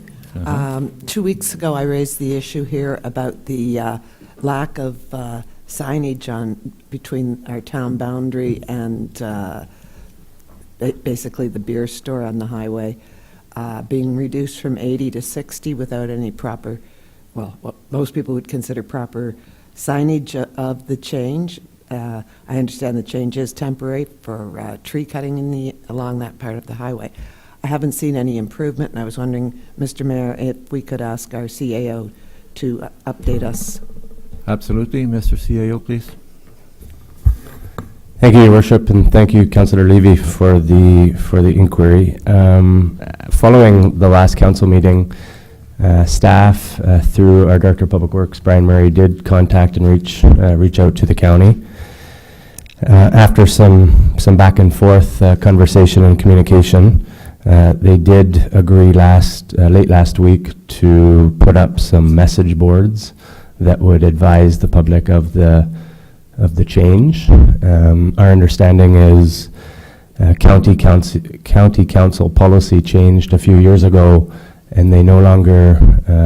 2 weeks ago, I raised the issue here about the lack of signage between our town boundary and basically the beer store on the highway, being reduced from 80 to 60 without any proper, well, what most people would consider proper signage of the change. I understand the change is temporary for tree cutting along that part of the highway. I haven't seen any improvement, and I was wondering, Mr. Mayor, if we could ask our CAO to update us. Absolutely. Mr. CAO, please. Thank you, Your Worship, and thank you, Councillor Levy, for the inquiry. Following the last council meeting, staff, through our Director of Public Works, Brian Murray, did contact and reach out to the county. After some back and forth conversation and communication, they did agree late last week to put up some message boards that would advise the public of the change. Our understanding is county council policy changed a few years ago, and they no longer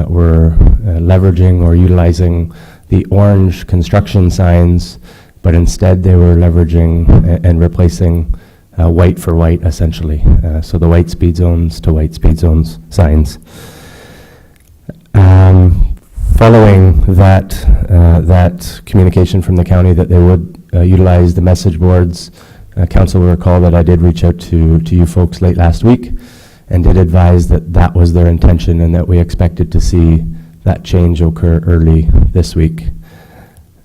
were leveraging or utilizing the orange construction signs, but instead they were leveraging and replacing white for white, essentially. So the white speed zones to white speed zones signs. Following that communication from the county that they would utilize the message boards, council will recall that I did reach out to you folks late last week and did advise that that was their intention and that we expected to see that change occur early this week.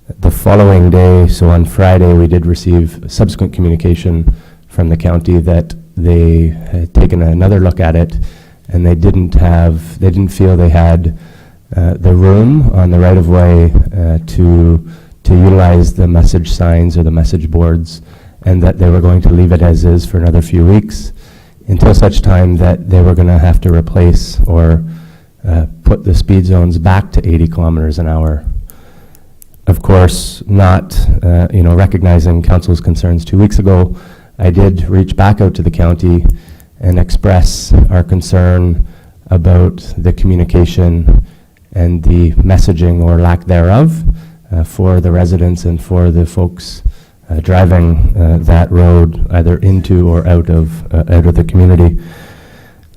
The following day, so on Friday, we did receive subsequent communication from the county that they had taken another look at it, and they didn't feel they had the room on the right-of-way to utilize the message signs or the message boards, and that they were going to leave it as is for another few weeks until such time that they were going to have to replace or put the speed zones back to 80 kilometers an hour. Of course, not recognizing council's concerns 2 weeks ago, I did reach back out to the county and express our concern about the communication and the messaging or lack thereof for the residents and for the folks driving that road either into or out of the community.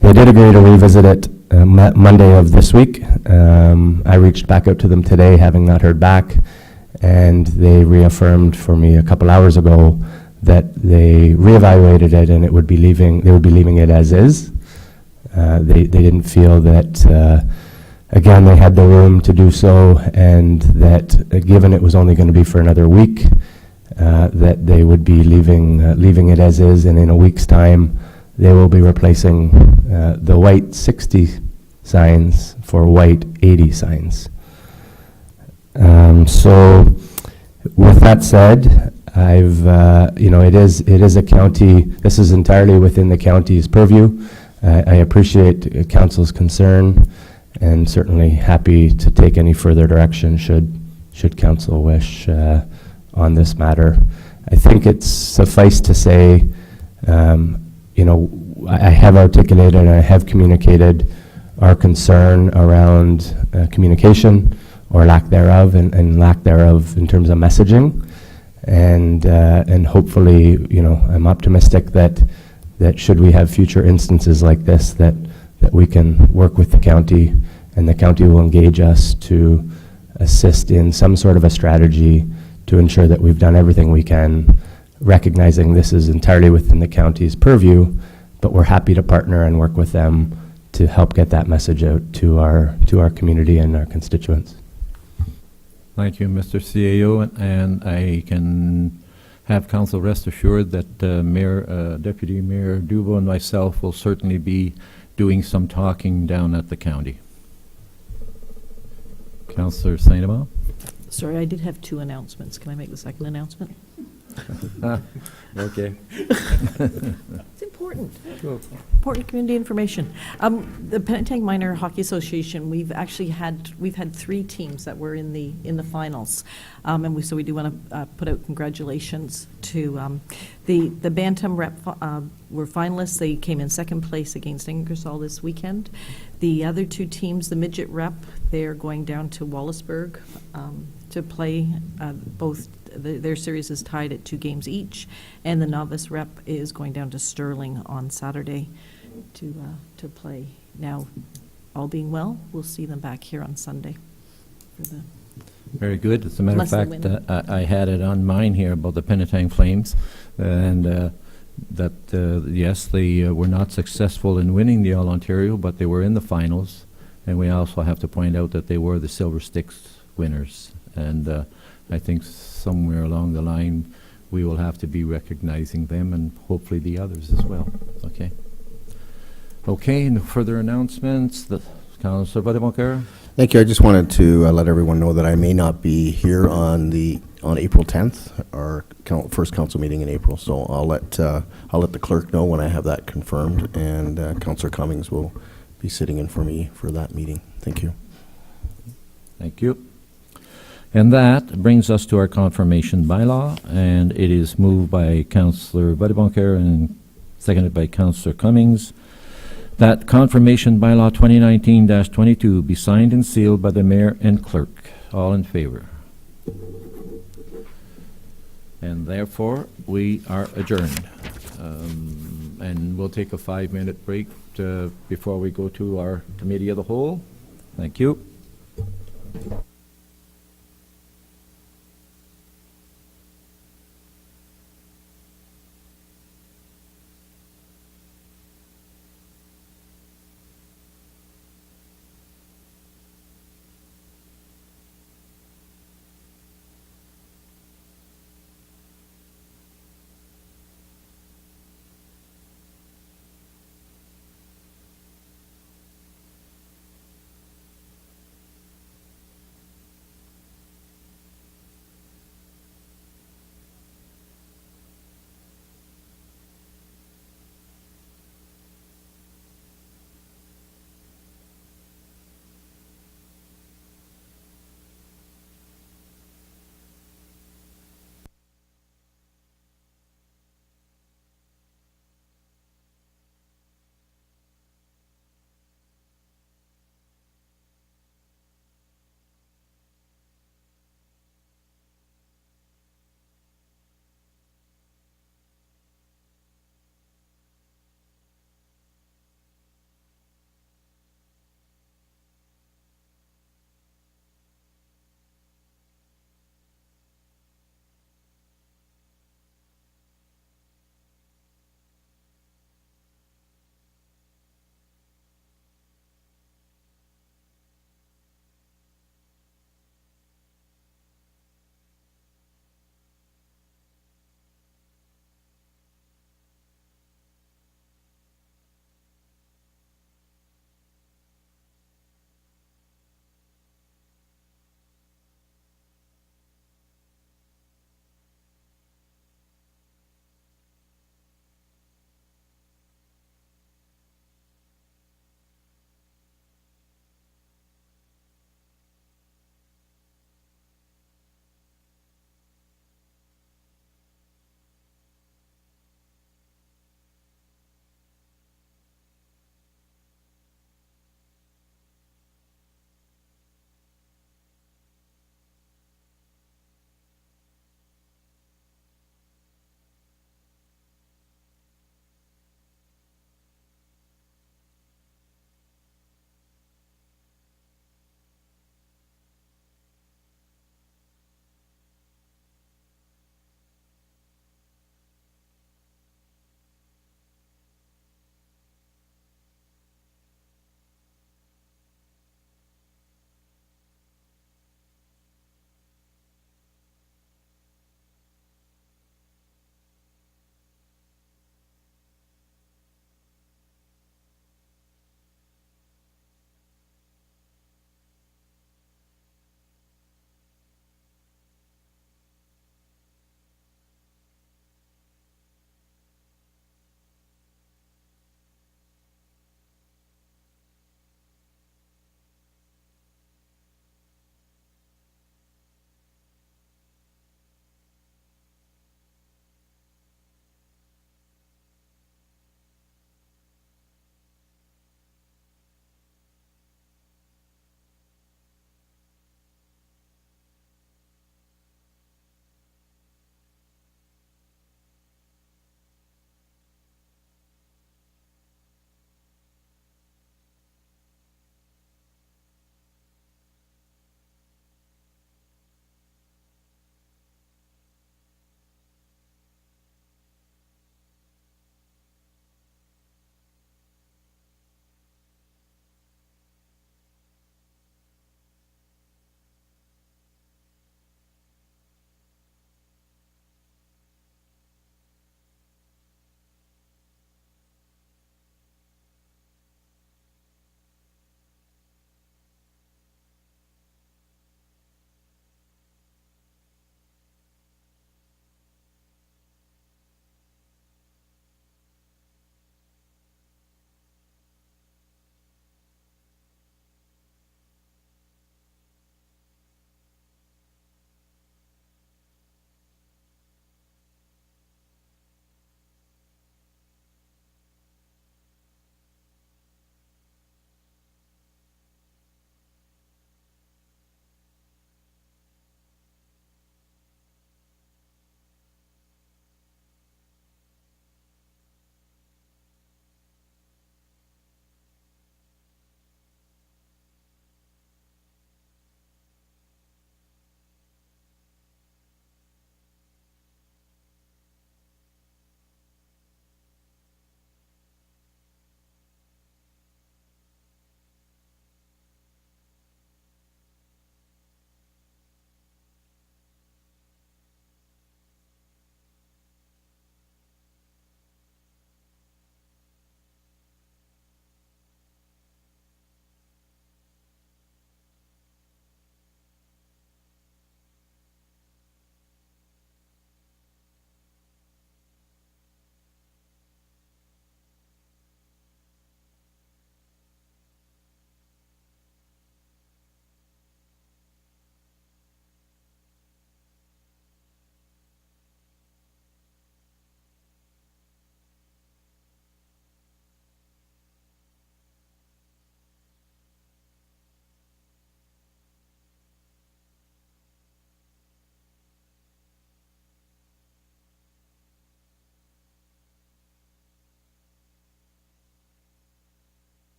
They did agree to revisit it Monday of this week. I reached back out to them today, having not heard back, and they reaffirmed for me a couple hours ago that they reevaluated it and they would be leaving it as is. They didn't feel that again, they had the room to do so, and that given it was only going to be for another week, that they would be leaving it as is, and in a week's time, they will be replacing the white 60 signs for white 80 signs. So, with that said, it is a county. This is entirely within the county's purview. I appreciate council's concern, and certainly happy to take any further direction should council wish on this matter. I think it's suffice to say, I have articulated and I have communicated our concern around communication or lack thereof, and lack thereof in terms of messaging, and hopefully, I'm optimistic that should we have future instances like this, that we can work with the county, and the county will engage us to assist in some sort of a strategy to ensure that we've done everything we can, recognizing this is entirely within the county's purview, but we're happy to partner and work with them to help get that message out to our community and our constituents. Thank you, Mr. CAO, and I can have council rest assured that Deputy Mayor Dubo and myself will certainly be doing some talking down at the county. Councillor Saint-Amand? Sorry, I did have two announcements. Can I make the second announcement? Okay. It's important. Important community information. The Penetang Minor Hockey Association, we've had 3 teams that were in the finals, so we do want to put out congratulations to the Bantam rep were finalists. They came in second place against Ingersoll this weekend. The other 2 teams, the midget rep, they are going down to Wallaceburg to play both their series is tied at 2 games each, and the novice rep is going down to Sterling on Saturday to play. Now, all being well, we'll see them back here on Sunday for the Very good. As a matter of Unless they fact, I had it on mine here about the Penetang Flames, and yes, they were not successful in winning the All-Ontario, but they were in the finals. And we also have to point out that they were the Silver Sticks winners. And I think somewhere along the line, we will have to be recognizing them and hopefully the others as well. Okay. Okay, no further announcements. Councillor Badeboncoeur? Thank you. I just wanted to let everyone know that I may not be here on April 10th, our first council meeting in April. So I'll let the clerk know when I have that confirmed, and Councillor Cummings will be sitting in for me for that meeting. Thank you. Thank you. And that brings us to our confirmation bylaw, and it is moved by Councillor Badeboncoeur and seconded by Councillor Cummings, that confirmation bylaw 2019-22 be signed and sealed by the mayor and clerk. All in favor? And therefore, we are adjourned. And we'll take a 5-minute break before we go to our committee of the whole. Thank you.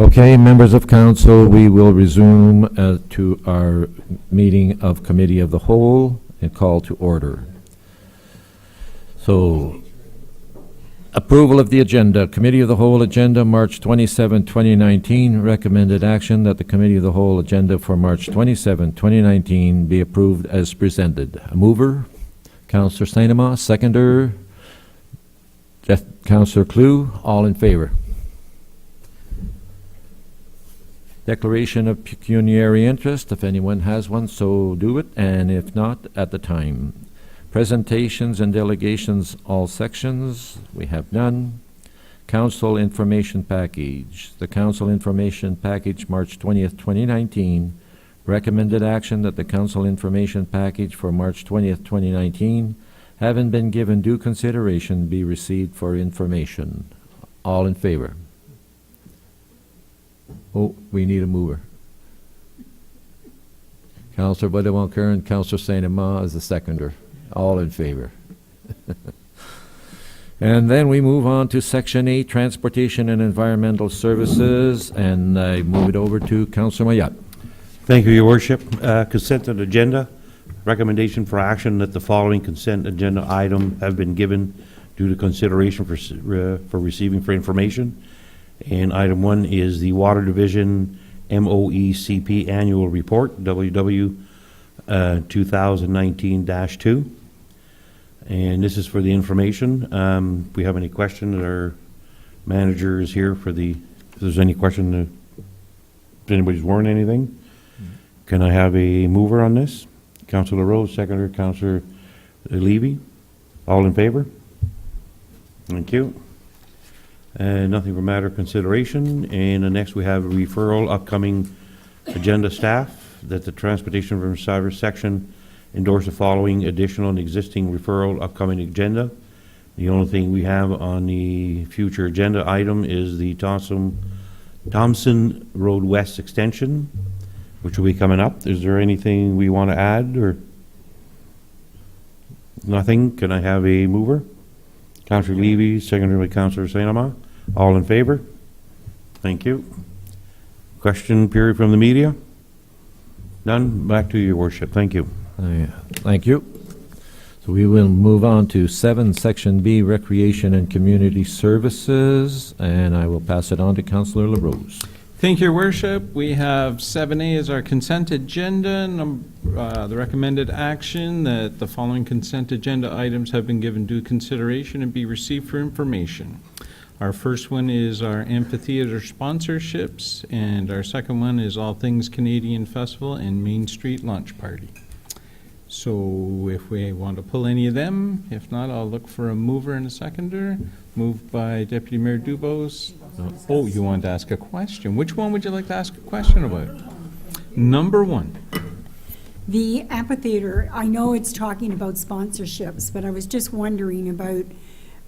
Okay, members of council, we will resume to our meeting of Committee of the Whole and call to order. So, approval of the agenda. Committee of the Whole agenda, March 27, 2019. Recommended action that the Committee of the Whole agenda for March 27, 2019 be approved as presented. A mover, Councillor Sainema. Seconder, Councillor Clue. All in favor. Declaration of pecuniary interest, if anyone has one, so do it, and if not, at the time. Presentations and delegations, all sections, we have none. Council information package. The Council information package, March 20th, 2019. Recommended action that the Council information package for March 20th, 2019, having been given due consideration, be received for information. All in favor? Oh, we need a mover. Councillor Budewonker and Councillor Saint-Amand as the seconder. All in favor. And then we move on to Section 8, Transportation and Environmental Services, and I move it over to Councillor Mayotte. Thank you, Your Worship. Consent agenda. Recommendation for action that the following consent agenda item have been given due to consideration for receiving for information. And item 1 is the Water Division MOECP Annual Report, WW 2019-2. And this is for the information. If we have any questions, our manager is here for if there's any question, if anybody's warned anything. Can I have a mover on this? Councillor Rose, seconder, Councillor Levy. All in favor? Thank you. Nothing for matter of consideration. And next we have a referral, upcoming agenda staff, that the Transportation from Cyber section endorse the following additional and existing referral upcoming agenda. The only thing we have on the future agenda item is the Thompson Road West extension, which will be coming up. Is there anything we want to add, or nothing? Can I have a mover? Councillor Levy, seconded by Councillor Saint-Amand. All in favor? Thank you. Question period from the media? None? Back to Your Worship. Thank you. Thank you. So we will move on to 7, Section B, Recreation and Community Services, and I will pass it on to Councillor LaRose. Thank you, Your Worship. We have 7A as our consent agenda. The recommended action that the following consent agenda items have been given due consideration and be received for information. Our first one is our amphitheater sponsorships, and our second one is All Things Canadian Festival and Main Street Launch Party. So if we want to pull any of them, if not, I'll look for a mover and a seconder. Moved by Deputy Mayor Dubos. Oh, you wanted to ask a question. Which one would you like to ask a question about? Number 1. The amphitheater, I know it's talking about sponsorships, but I was just wondering about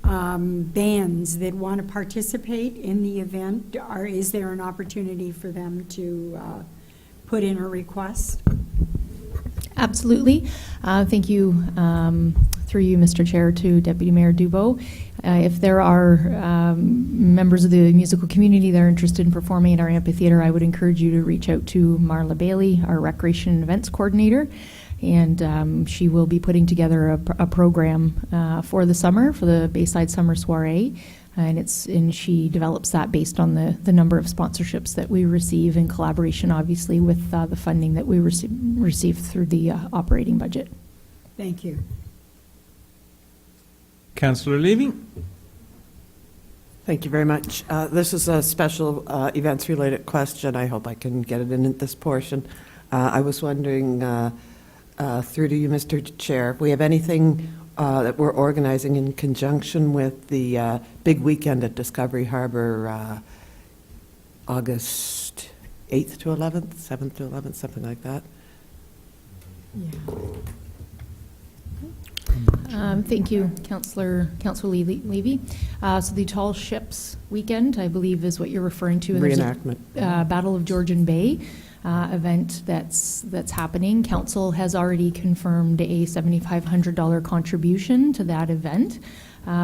bands that want to participate in the event. Is there an opportunity for them to put in a request? Absolutely. Thank you, through you, Mr. Chair, to Deputy Mayor Dubo. If there are members of the musical community that are interested in performing at our amphitheater, I would encourage you to reach out to Marla Bailey, our Recreation and Events Coordinator, and she will be putting together a program for the summer, for the Bayside Summer Soiree. And she develops that based on the number of sponsorships that we receive, in collaboration, obviously, with the funding that we receive through the operating budget. Thank you. Councillor Levy. Thank you very much. This is a special events-related question. I hope I can get it in at this portion. I was wondering, through to you, Mr. Chair, if we have anything that we're organizing in conjunction with the big weekend at Discovery Harbour, August 8th to 11th, 7th to 11th, something like that. Yeah. Thank you, Councillor Levy. So the Tall Ships Weekend, I believe, is what you're referring to. Reenactment. Battle of Georgian Bay event that's happening. Council has already confirmed a $7,500 contribution to that event.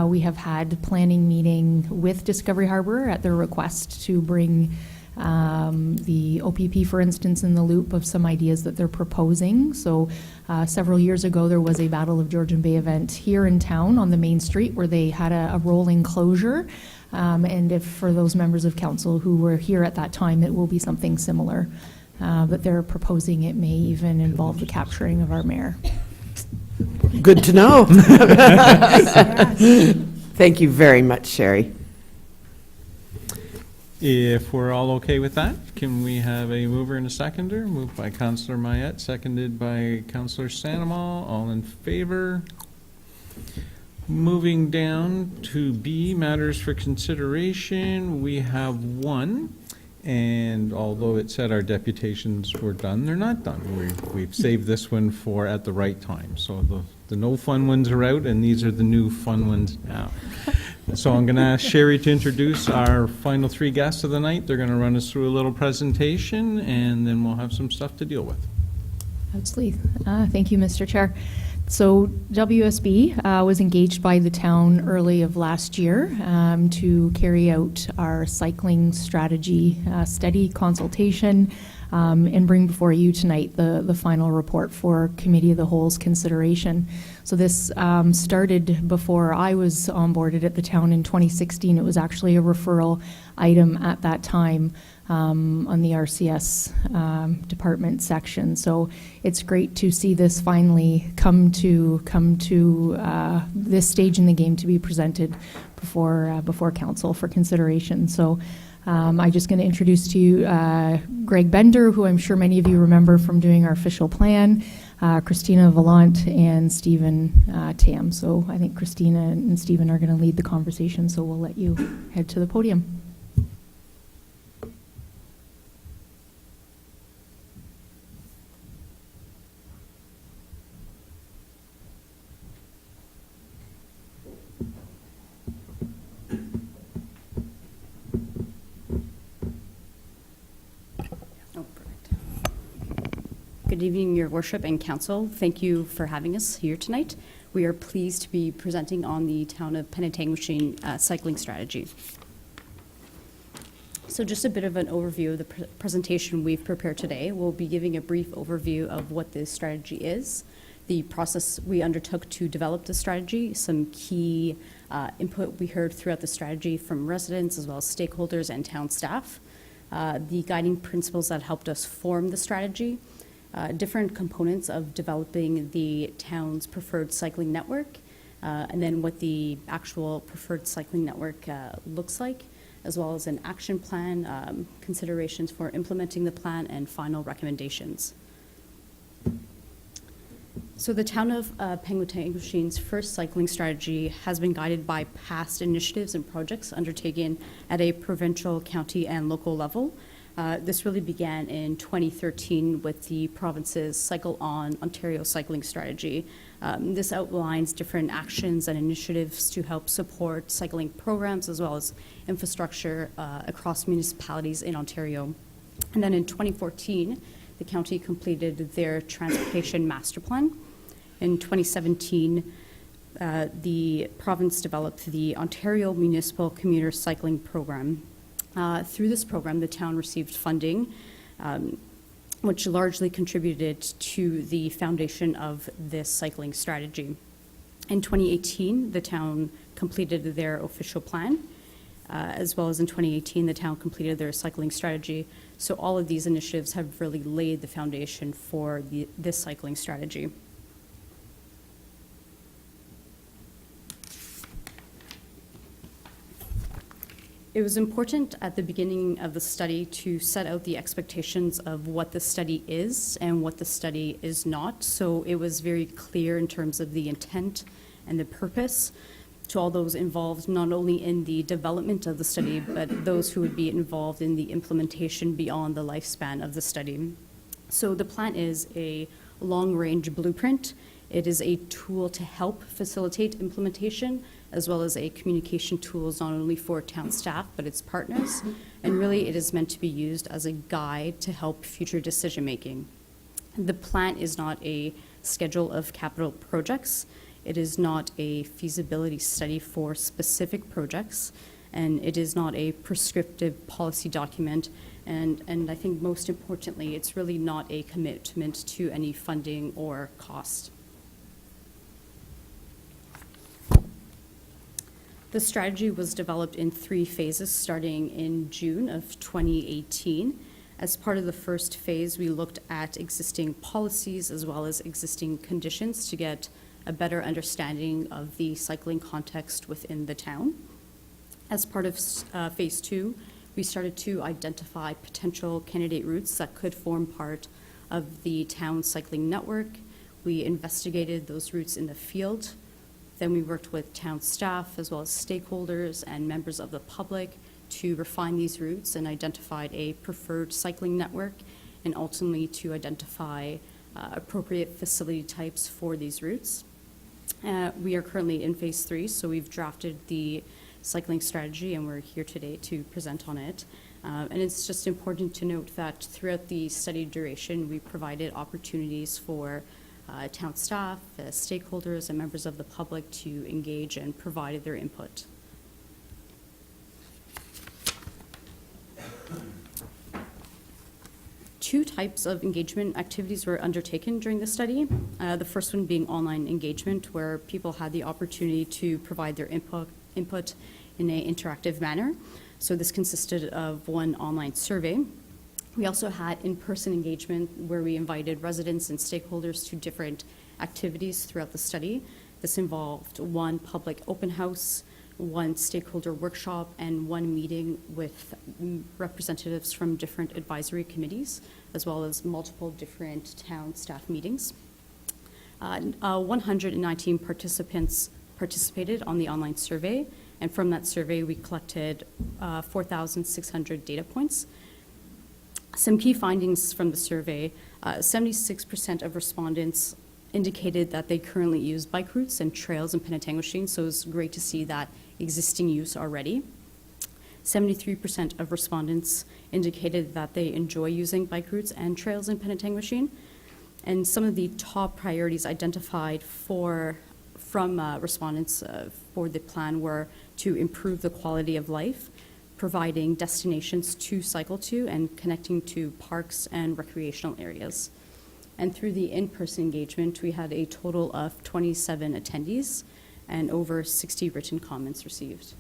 We have had planning meeting with Discovery Harbour at their request to bring the OPP, for instance, in the loop of some ideas that they're proposing. So several years ago, there was a Battle of Georgian Bay event here in town on the main street where they had a rolling closure. And if for those members of council who were here at that time, it will be something similar. But they're proposing it may even involve the capturing of our mayor. Good to know. Thank you very much, Sherry. If we're all okay with that, can we have a mover and a seconder? Moved by Councillor Mayette, seconded by Councillor Sandoval. All in favor? Moving down to B, matters for consideration. We have one, and although it said our deputations were done, they're not done. We've saved this one for at the right time. So the no fun ones are out, and these are the new fun ones now. So I'm going to ask Sherry to introduce our final three guests of the night. They're going to run us through a little presentation, and then we'll have some stuff to deal with. Absolutely. Thank you, Mr. Chair. So WSB was engaged by the town early of last year to carry out our cycling strategy study consultation and bring before you tonight the final report for Committee of the Whole's consideration. So this started before I was onboarded at the town in 2016. It was actually a referral item at that time on the RCS department section. So it's great to see this finally come to this stage in the game to be presented before council for consideration. So I'm just going to introduce to you Greg Bender, who I'm sure many of you remember from doing our official plan, Christina Vallant, and Stephen Tam. So I think Christina and Stephen are going to lead the conversation, so we'll let you head to the podium. Good evening, Your Worship and Council. Thank you for having us here tonight. We are pleased to be presenting on the Town of Penetanguishene cycling strategy. So just a bit of an overview of the presentation we've prepared today. We'll be giving a brief overview of what this strategy is, the process we undertook to develop the strategy, some key input we heard throughout the strategy from residents as well as stakeholders and town staff, the guiding principles that helped us form the strategy, different components of developing the town's preferred cycling network, and then what the actual preferred cycling network looks like, as well as an action plan, considerations for implementing the plan, and final recommendations. So the town of Penetanguishene's first cycling strategy has been guided by past initiatives and projects undertaken at a provincial, county, and local level. This really began in 2013 with the province's Cycle On Ontario cycling strategy. This outlines different actions and initiatives to help support cycling programs as well as infrastructure across municipalities in Ontario. And then in 2014, the county completed their transportation master plan. In 2017, the province developed the Ontario Municipal Commuter Cycling Program. Through this program, the town received funding, which largely contributed to the foundation of this cycling strategy. In 2018, the town completed their official plan, as well as in 2018, the town completed their cycling strategy. So all of these initiatives have really laid the foundation for this cycling strategy. It was important at the beginning of the study to set out the expectations of what the study is and what the study is not. So it was very clear in terms of the intent and the purpose to all those involved, not only in the development of the study, but those who would be involved in the implementation beyond the lifespan of the study. So the plan is a long-range blueprint. It is a tool to help facilitate implementation, as well as a communication tool not only for town staff, but its partners. And really, it is meant to be used as a guide to help future decision-making. The plan is not a schedule of capital projects. It is not a feasibility study for specific projects, and it is not a prescriptive policy document, And I think most importantly, it's really not a commitment to any funding or cost. The strategy was developed in 3 phases starting in June of 2018. As part of the first phase, we looked at existing policies as well as existing conditions to get a better understanding of the cycling context within the town. As part of phase 2, we started to identify potential candidate routes that could form part of the town cycling network. We investigated those routes in the field. Then we worked with town staff as well as stakeholders and members of the public to refine these routes and identified a preferred cycling network, and ultimately to identify appropriate facility types for these routes. We are currently in phase 3, so we've drafted the cycling strategy and we're here today to present on it. And it's just important to note that throughout the study duration, we provided opportunities for town staff, stakeholders, and members of the public to engage and provide their input. Two types of engagement activities were undertaken during the study. The first one being online engagement, where people had the opportunity to provide their input in an interactive manner. So this consisted of one online survey. We also had in-person engagement where we invited residents and stakeholders to different activities throughout the study. This involved one public open house, one stakeholder workshop, and one meeting with representatives from different advisory committees, as well as multiple different town staff meetings. 119 participants participated on the online survey, and from that survey we collected 4,600 data points. Some key findings from the survey: 76% of respondents indicated that they currently use bike routes and trails in Penetanguishene, so it's great to see that existing use already. 73% of respondents indicated that they enjoy using bike routes and trails in Penetanguishene. And some of the top priorities identified from respondents for the plan were to improve the quality of life, providing destinations to cycle to, and connecting to parks and recreational areas. And through the in-person engagement, we had a total of 27 attendees and over 60 written comments received.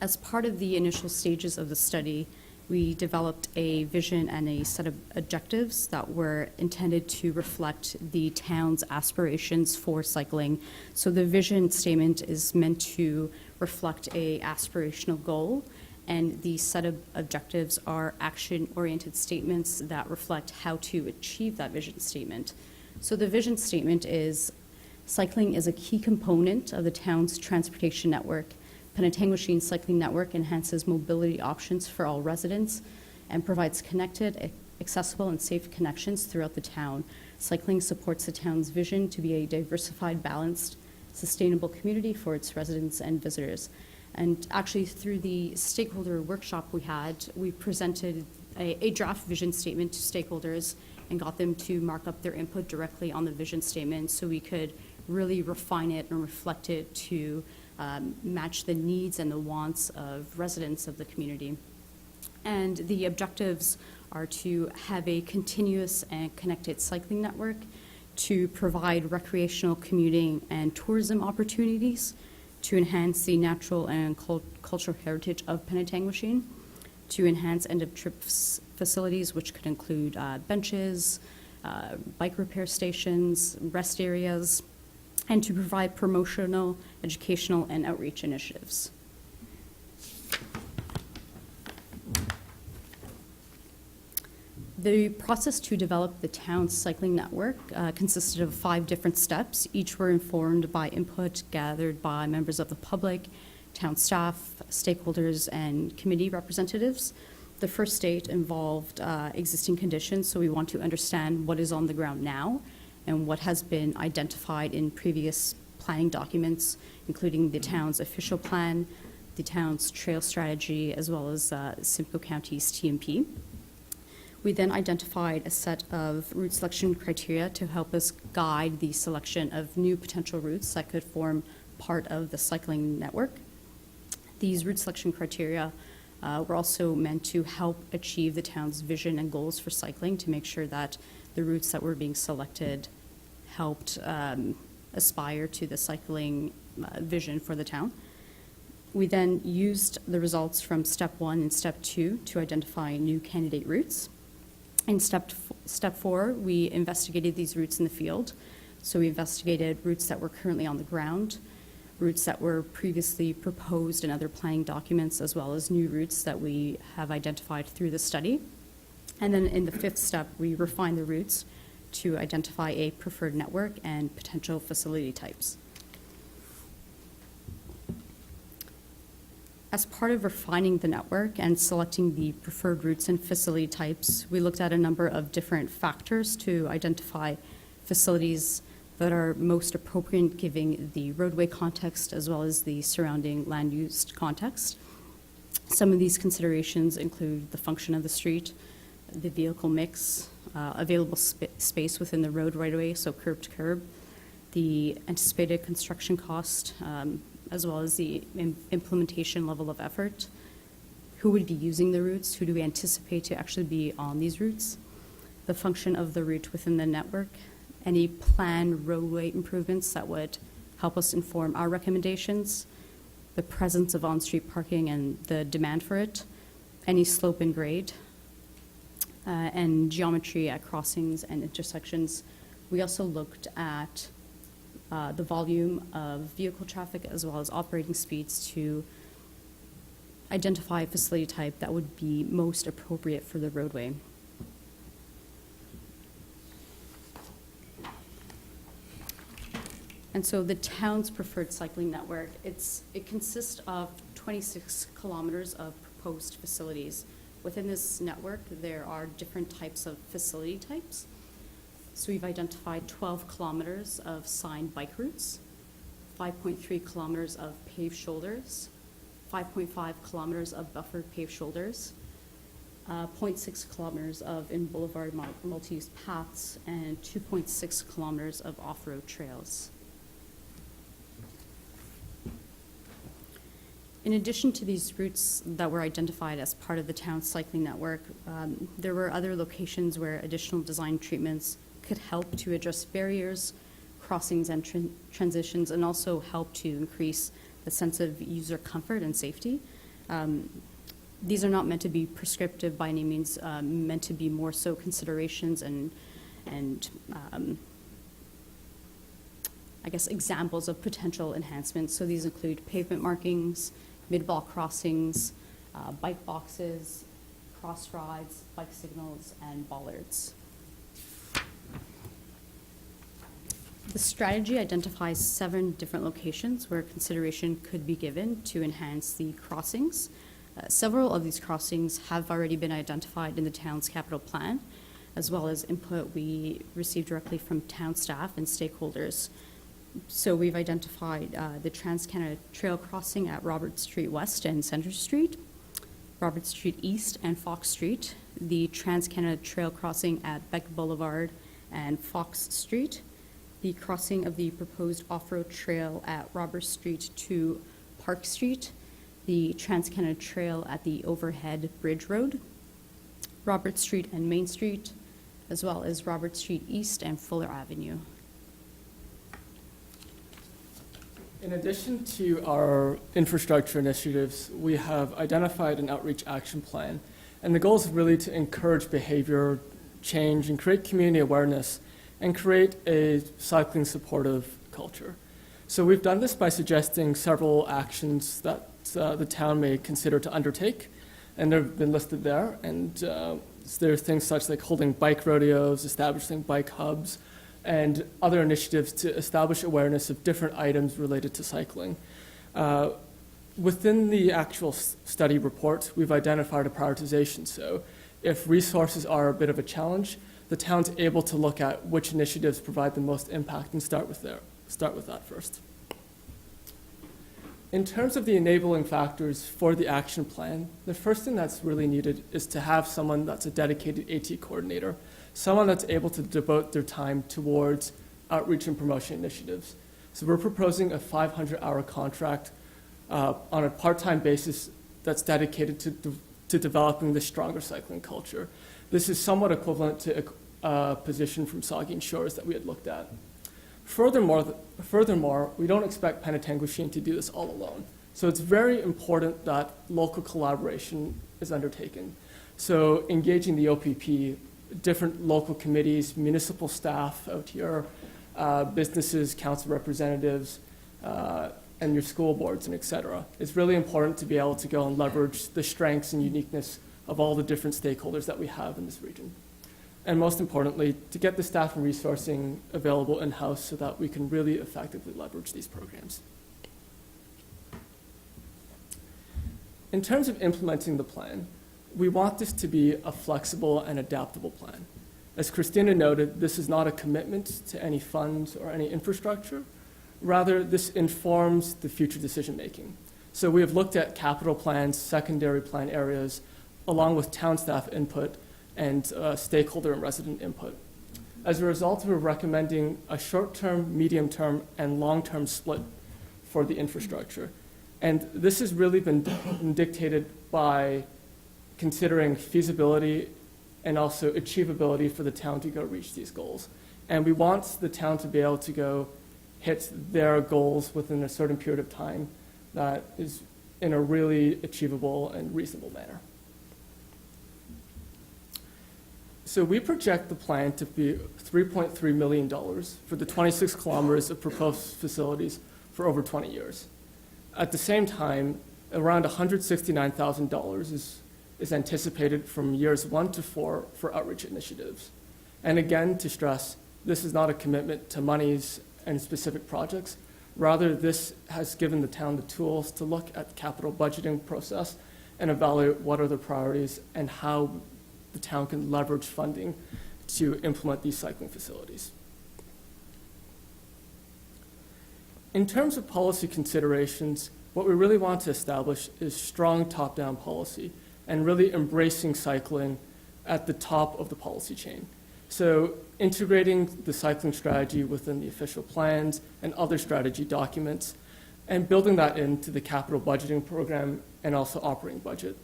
As part of the initial stages of the study, we developed a vision and a set of objectives that were intended to reflect the town's aspirations for cycling. So the vision statement is meant to reflect an aspirational goal, and the set of objectives are action-oriented statements that reflect how to achieve that vision statement. So the vision statement is: cycling is a key component of the town's transportation network. Penetanguishene Cycling Network enhances mobility options for all residents and provides connected, accessible, and safe connections throughout the town. Cycling supports the town's vision to be a diversified, balanced, sustainable community for its residents and visitors. And actually, through the stakeholder workshop we presented a draft vision statement to stakeholders and got them to mark up their input directly on the vision statement so we could really refine it and reflect it to match the needs and the wants of residents of the community. And the objectives are to have a continuous and connected cycling network, to provide recreational, commuting, and tourism opportunities, to enhance the natural and cultural heritage of Penetanguishene, to enhance end-of-trip facilities, which could include benches, bike repair stations, rest areas, and to provide promotional, educational, and outreach initiatives. The process to develop the town's cycling network consisted of 5 different steps. Each were informed by input gathered by members of the public, town staff, stakeholders, and committee representatives. The first stage involved existing conditions, so we want to understand what is on the ground now and what has been identified in previous planning documents, including the town's official plan, the town's trail strategy, as well as Simcoe County's TMP. We then identified a set of route selection criteria to help us guide the selection of new potential routes that could form part of the cycling network. These route selection criteria We're also meant to help achieve the town's vision and goals for cycling to make sure that the routes that were being selected helped aspire to the cycling vision for the town. We then used the results from step 1 and step 2 to identify new candidate routes. In step 4, we investigated these routes in the field. So we investigated routes that were currently on the ground, routes that were previously proposed in other planning documents, as well as new routes that we have identified through the study. And then in the 5th step, we refined the routes to identify a preferred network and potential facility types. As part of refining the network and selecting the preferred routes and facility types, we looked at a number of different factors to identify facilities that are most appropriate given the roadway context as well as the surrounding land use context. Some of these considerations include the function of the street, the vehicle mix, available space within the road right-of-way, so curb to curb, the anticipated construction cost, as well as the implementation level of effort, who would be using the routes, who do we anticipate to actually be on these routes, the function of the route within the network, any planned roadway improvements that would help us inform our recommendations, the presence of on-street parking and the demand for it, any slope and grade, and geometry at crossings and intersections. We also looked at the volume of vehicle traffic as well as operating speeds to identify a facility type that would be most appropriate for the roadway. And so the town's preferred cycling network, it consists of 26 kilometers of proposed facilities. Within this network, there are different types of facility types. So we've identified 12 kilometers of signed bike routes, 5.3 kilometers of paved shoulders, 5.5 kilometers of buffered paved shoulders, 0.6 kilometers of in boulevard multi-use paths, and 2.6 kilometers of off-road trails. In addition to these routes that were identified as part of the town's cycling network, there were other locations where additional design treatments could help to address barriers, crossings, and transitions, and also help to increase the sense of user comfort and safety. These are not meant to be prescriptive by any means, meant to be more so considerations and I guess examples of potential enhancements. So these include pavement markings, mid-wall crossings, bike boxes, cross rides, bike signals, and bollards. The strategy identifies 7 different locations where consideration could be given to enhance the crossings. Several of these crossings have already been identified in the town's capital plan, as well as input we received directly from town staff and stakeholders. So we've identified the Trans-Canada Trail crossing at Robert Street West and Centre Street, Robert Street East and Fox Street, the Trans-Canada Trail crossing at Beck Boulevard and Fox Street, the crossing of the proposed off-road trail at Robert Street to Park Street, the Trans-Canada Trail at the Overhead Bridge Road, Robert Street and Main Street, as well as Robert Street East and Fuller Avenue. In addition to our infrastructure initiatives, we have identified an outreach action plan, and the goal is really to encourage behavior change and create community awareness and create a cycling supportive culture. So we've done this by suggesting several actions that the town may consider to undertake, and they've been listed there. And there's things such like holding bike rodeos, establishing bike hubs, and other initiatives to establish awareness of different items related to cycling. Within the actual study report, we've identified a prioritization. So if resources are a bit of a challenge, the town's able to look at which initiatives provide the most impact and start with that first. In terms of the enabling factors for the action plan, the first thing that's really needed is to have someone that's a dedicated AT coordinator, someone that's able to devote their time towards outreach and promotion initiatives. So we're proposing a 500-hour contract on a part-time basis that's dedicated to developing the stronger cycling culture. This is somewhat equivalent to a position from Saugeen Shores that we had looked at. Furthermore, we don't expect Penetanguishene to do this all alone. So it's very important that local collaboration is undertaken. So engaging the OPP, different local committees, municipal staff out here, businesses, council representatives, and your school boards, and et cetera. It's really important to be able to go and leverage the strengths and uniqueness of all the different stakeholders that we have in this region. And most importantly, to get the staff and resourcing available in-house so that we can really effectively leverage these programs. In terms of implementing the plan, we want this to be a flexible and adaptable plan. As Christina noted, this is not a commitment to any funds or any infrastructure. Rather, this informs the future decision-making. So we have looked at capital plans, secondary plan areas, along with town staff input and stakeholder and resident input. As a result, we're recommending a short-term, medium-term, and long-term split for the infrastructure. And this has really been dictated by considering feasibility and also achievability for the town to go reach these goals. And we want the town to be able to go hit their goals within a certain period of time that is in a really achievable and reasonable manner. So we project the plan to be $3.3 million for the 26 kilometers of proposed facilities for over 20 years. At the same time, around $169,000 is anticipated from years 1 to 4 for outreach initiatives. And again, to stress, this is not a commitment to monies and specific projects. Rather, this has given the town the tools to look at the capital budgeting process and evaluate what are the priorities and how the town can leverage funding to implement these cycling facilities. In terms of policy considerations, what we really want to establish is strong top-down policy and really embracing cycling at the top of the policy chain. So integrating the cycling strategy within the official plans and other strategy documents and building that into the capital budgeting program and also operating budget.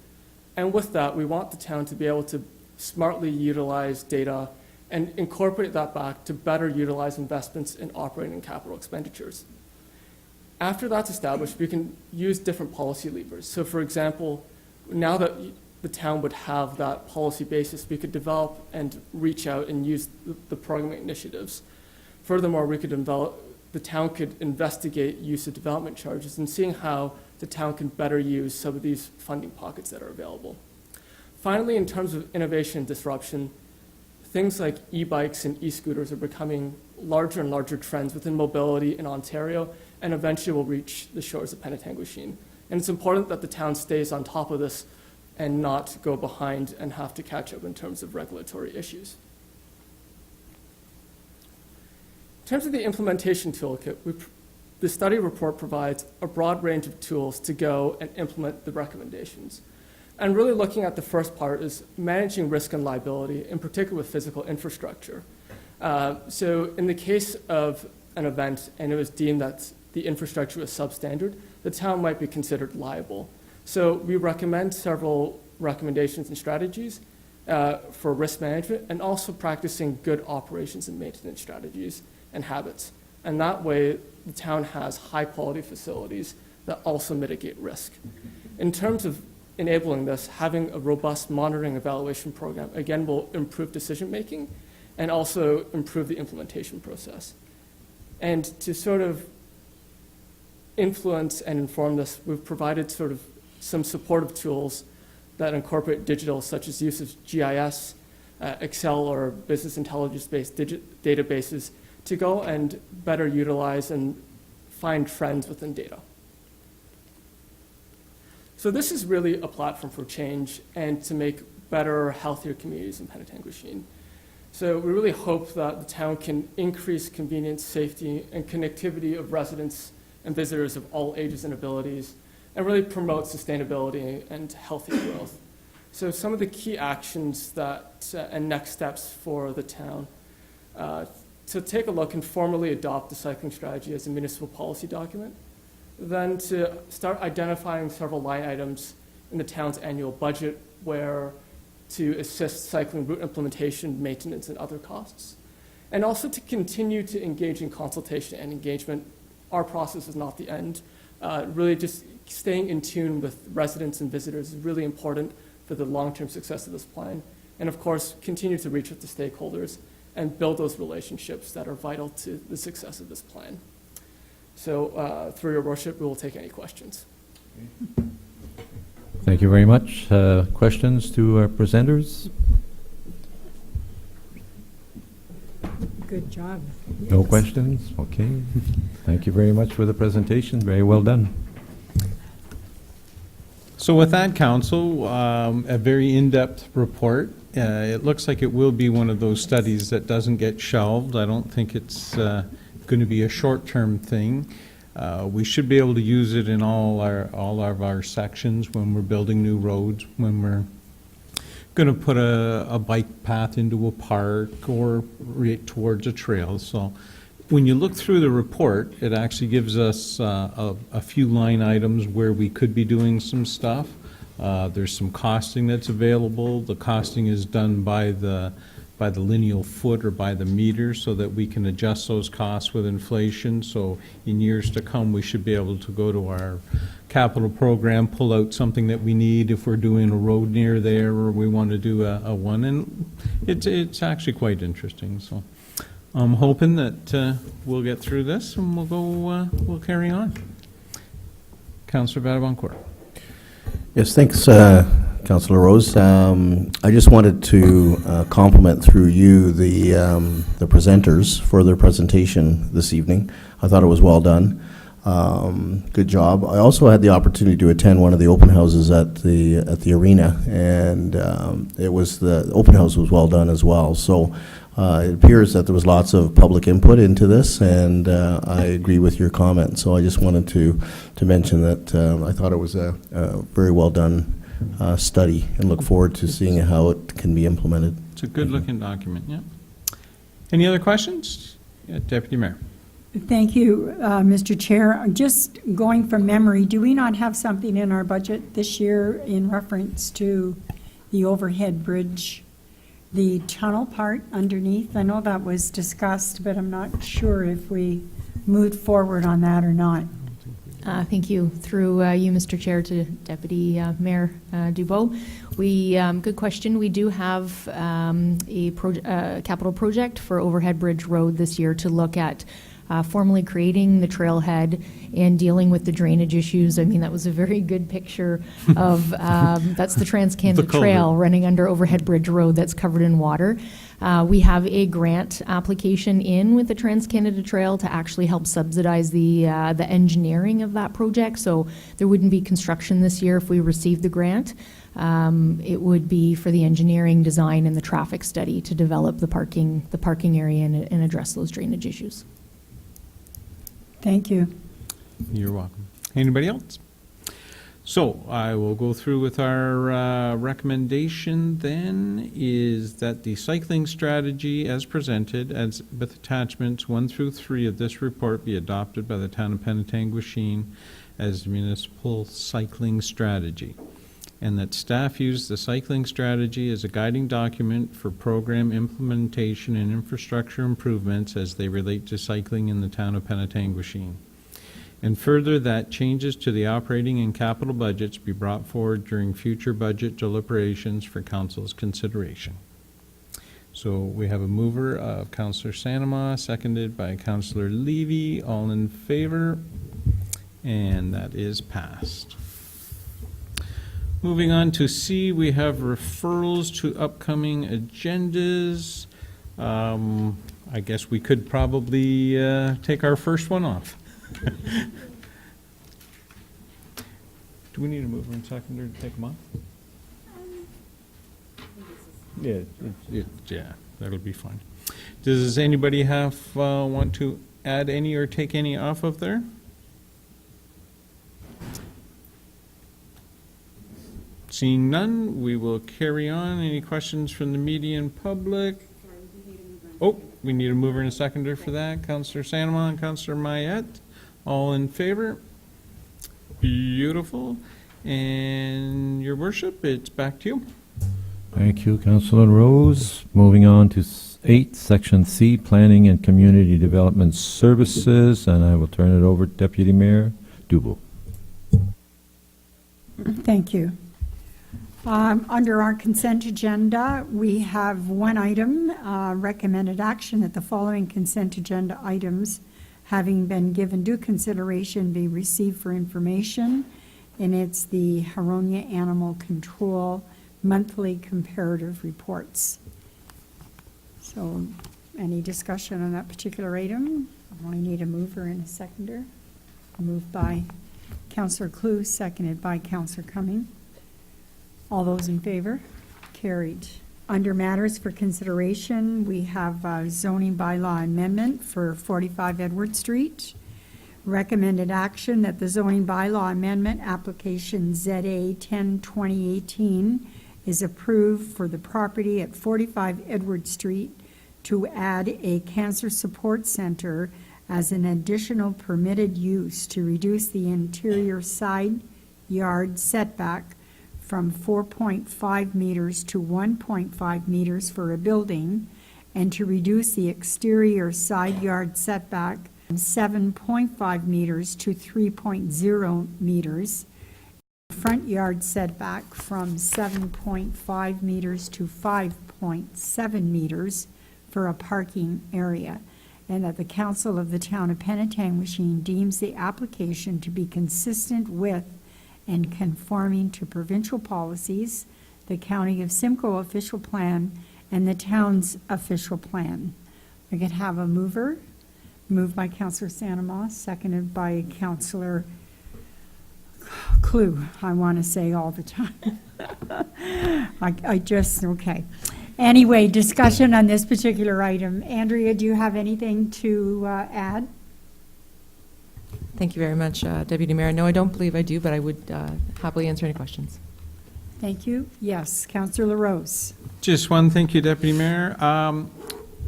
And with that, we want the town to be able to smartly utilize data and incorporate that back to better utilize investments in operating and capital expenditures. After that's established, we can use different policy levers. So for example, now that the town would have that policy basis, we could develop and reach out and use the programming initiatives. Furthermore, the town could investigate use of development charges and seeing how the town can better use some of these funding pockets that are available. Finally, in terms of innovation and disruption, things like e-bikes and e-scooters are becoming larger and larger trends within mobility in Ontario and eventually will reach the shores of Penetanguishene. And it's important that the town stays on top of this and not go behind and have to catch up in terms of regulatory issues. In terms of the implementation toolkit, the study report provides a broad range of tools to go and implement the recommendations. And really looking at the first part is managing risk and liability, in particular with physical infrastructure. So in the case of an event and it was deemed that the infrastructure was substandard, the town might be considered liable. So we recommend several recommendations and strategies for risk management and also practicing good operations and maintenance strategies and habits. And that way, the town has high-quality facilities that also mitigate risk. In terms of enabling this, having a robust monitoring evaluation program, again, will improve decision-making and also improve the implementation process. And to sort of influence and inform this, we've provided sort of some supportive tools that incorporate digital, such as use of GIS, Excel, or business intelligence-based databases to go and better utilize and find trends within data. So this is really a platform for change and to make better, healthier communities in Penetanguishene. So we really hope that the town can increase convenience, safety, and connectivity of residents and visitors of all ages and abilities, and really promote sustainability and healthy growth. So some of the key actions that and next steps for the town. To take a look and formally adopt the cycling strategy as a municipal policy document. Then to start identifying several line items in the town's annual budget where to assist cycling route implementation, maintenance, and other costs. And also to continue to engage in consultation and engagement. Our process is not the end. Really just staying in tune with residents and visitors is really important for the long-term success of this plan. And of course, continue to reach out to stakeholders and build those relationships that are vital to the success of this plan. So through your worship, we will take any questions. Thank you very much. Questions to our presenters? Good job. No questions? Okay. Thank you very much for the presentation. Very well done. So with that, Council, a very in-depth report. It looks like it will be one of those studies that doesn't get shelved. I don't think it's going to be a short-term thing. We should be able to use it in all of our sections when we're building new roads, when we're going to put a bike path into a park or right towards a trail. So when you look through the report, it actually gives us a few line items where we could be doing some stuff. There's some costing that's available. The costing is done by the lineal foot or by the meter so that we can adjust those costs with inflation. So in years to come, we should be able to go to our capital program, pull out something that we need if we're doing a road near there or we want to do a one. And it's actually quite interesting. So I'm hoping that we'll get through this and we'll carry on. Councillor Badabancourt. Yes, thanks, Councillor Rose. I just wanted to compliment through you the presenters for their presentation this evening. I thought it was well done. Good job. I also had the opportunity to attend one of the open houses at the arena, and the open house was well done as well. So it appears that there was lots of public input into this, and I agree with your comment. So I just wanted to mention that I thought it was a very well done study, and look forward to seeing how it can be implemented. It's a good-looking document, yeah. Any other questions? Yeah, Deputy Mayor. Thank you, Mr. Chair. Just going from memory, do we not have something in our budget this year in reference to the overhead bridge, the tunnel part underneath? I know that was discussed, but I'm not sure if we moved forward on that or not. Thank you. Through you, Mr. Chair, to Deputy Mayor Dubois. Good question. We do have a capital project for Overhead Bridge Road this year to look at formally creating the trailhead and dealing with the drainage issues. I mean, that was a very good picture of, that's the Trans-Canada Trail running under Overhead Bridge Road that's covered in water. We have a grant application in with the Trans-Canada Trail to actually help subsidize the engineering of that project. So there wouldn't be construction this year if we received the grant. It would be for the engineering, design, and the traffic study to develop the parking area and address those drainage issues. Thank you. You're welcome. Anybody else? So I will go through with our recommendation then is that the cycling strategy as presented as with attachments 1 through 3 of this report be adopted by the town of Penetanguishene as municipal cycling strategy, and that staff use the cycling strategy as a guiding document for program implementation and infrastructure improvements as they relate to cycling in the town of Penetanguishene. And further, that changes to the operating and capital budgets be brought forward during future budget deliberations for council's consideration. So we have a mover of Councillor Sanama, seconded by Councillor Levy. All in favor? And that is passed. Moving on to C, we have referrals to upcoming agendas. I guess we could probably take our first one off. Do we need a mover and seconder to take them off? Yeah, that'll be fine. Does anybody want to add any or take any off of there? Seeing none, we will carry on. Any questions from the media and public? Oh, we need a mover and a seconder for that. Councillor Sanama and Councillor Mayette. All in favor? Beautiful. And Your Worship, it's back to you. Thank you, Councillor Rose. Moving on to 8, Section C, Planning and Community Development Services, and I will turn it over to Deputy Mayor Dubo. Thank you. Under our consent agenda, we have one item, recommended action that the following consent agenda items, having been given due consideration, be received for information, and it's the Huronia Animal Control monthly comparative reports. So, any discussion on that particular item? I need a mover and a seconder. Moved by Councillor Clue, seconded by Councillor Cumming. All those in favor? Carried. Under matters for consideration, we have a zoning bylaw amendment for 45 Edward Street. Recommended action that the zoning bylaw amendment application ZA 10-2018 is approved for the property at 45 Edward Street to add a cancer support center as an additional permitted use to reduce the interior side yard setback from 4.5 meters to 1.5 meters for a building, and to reduce the exterior side yard setback from 7.5 meters to 3.0 meters, front yard setback from 7.5 meters to 5.7 meters for a parking area, and that the Council of the Town of Penetanguishene deems the application to be consistent with and conforming to provincial policies, the County of Simcoe official plan, and the town's official plan. I could have a mover. Moved by Councillor Sandemoss, seconded by Councillor Clue, I want to say all the time. Okay. Anyway, discussion on this particular item. Andrea, do you have anything to add? Thank you very much, Deputy Mayor. No, I don't believe I do, but I would happily answer any questions. Thank you. Yes, Councillor LaRose. Just one, thank you, Deputy Mayor.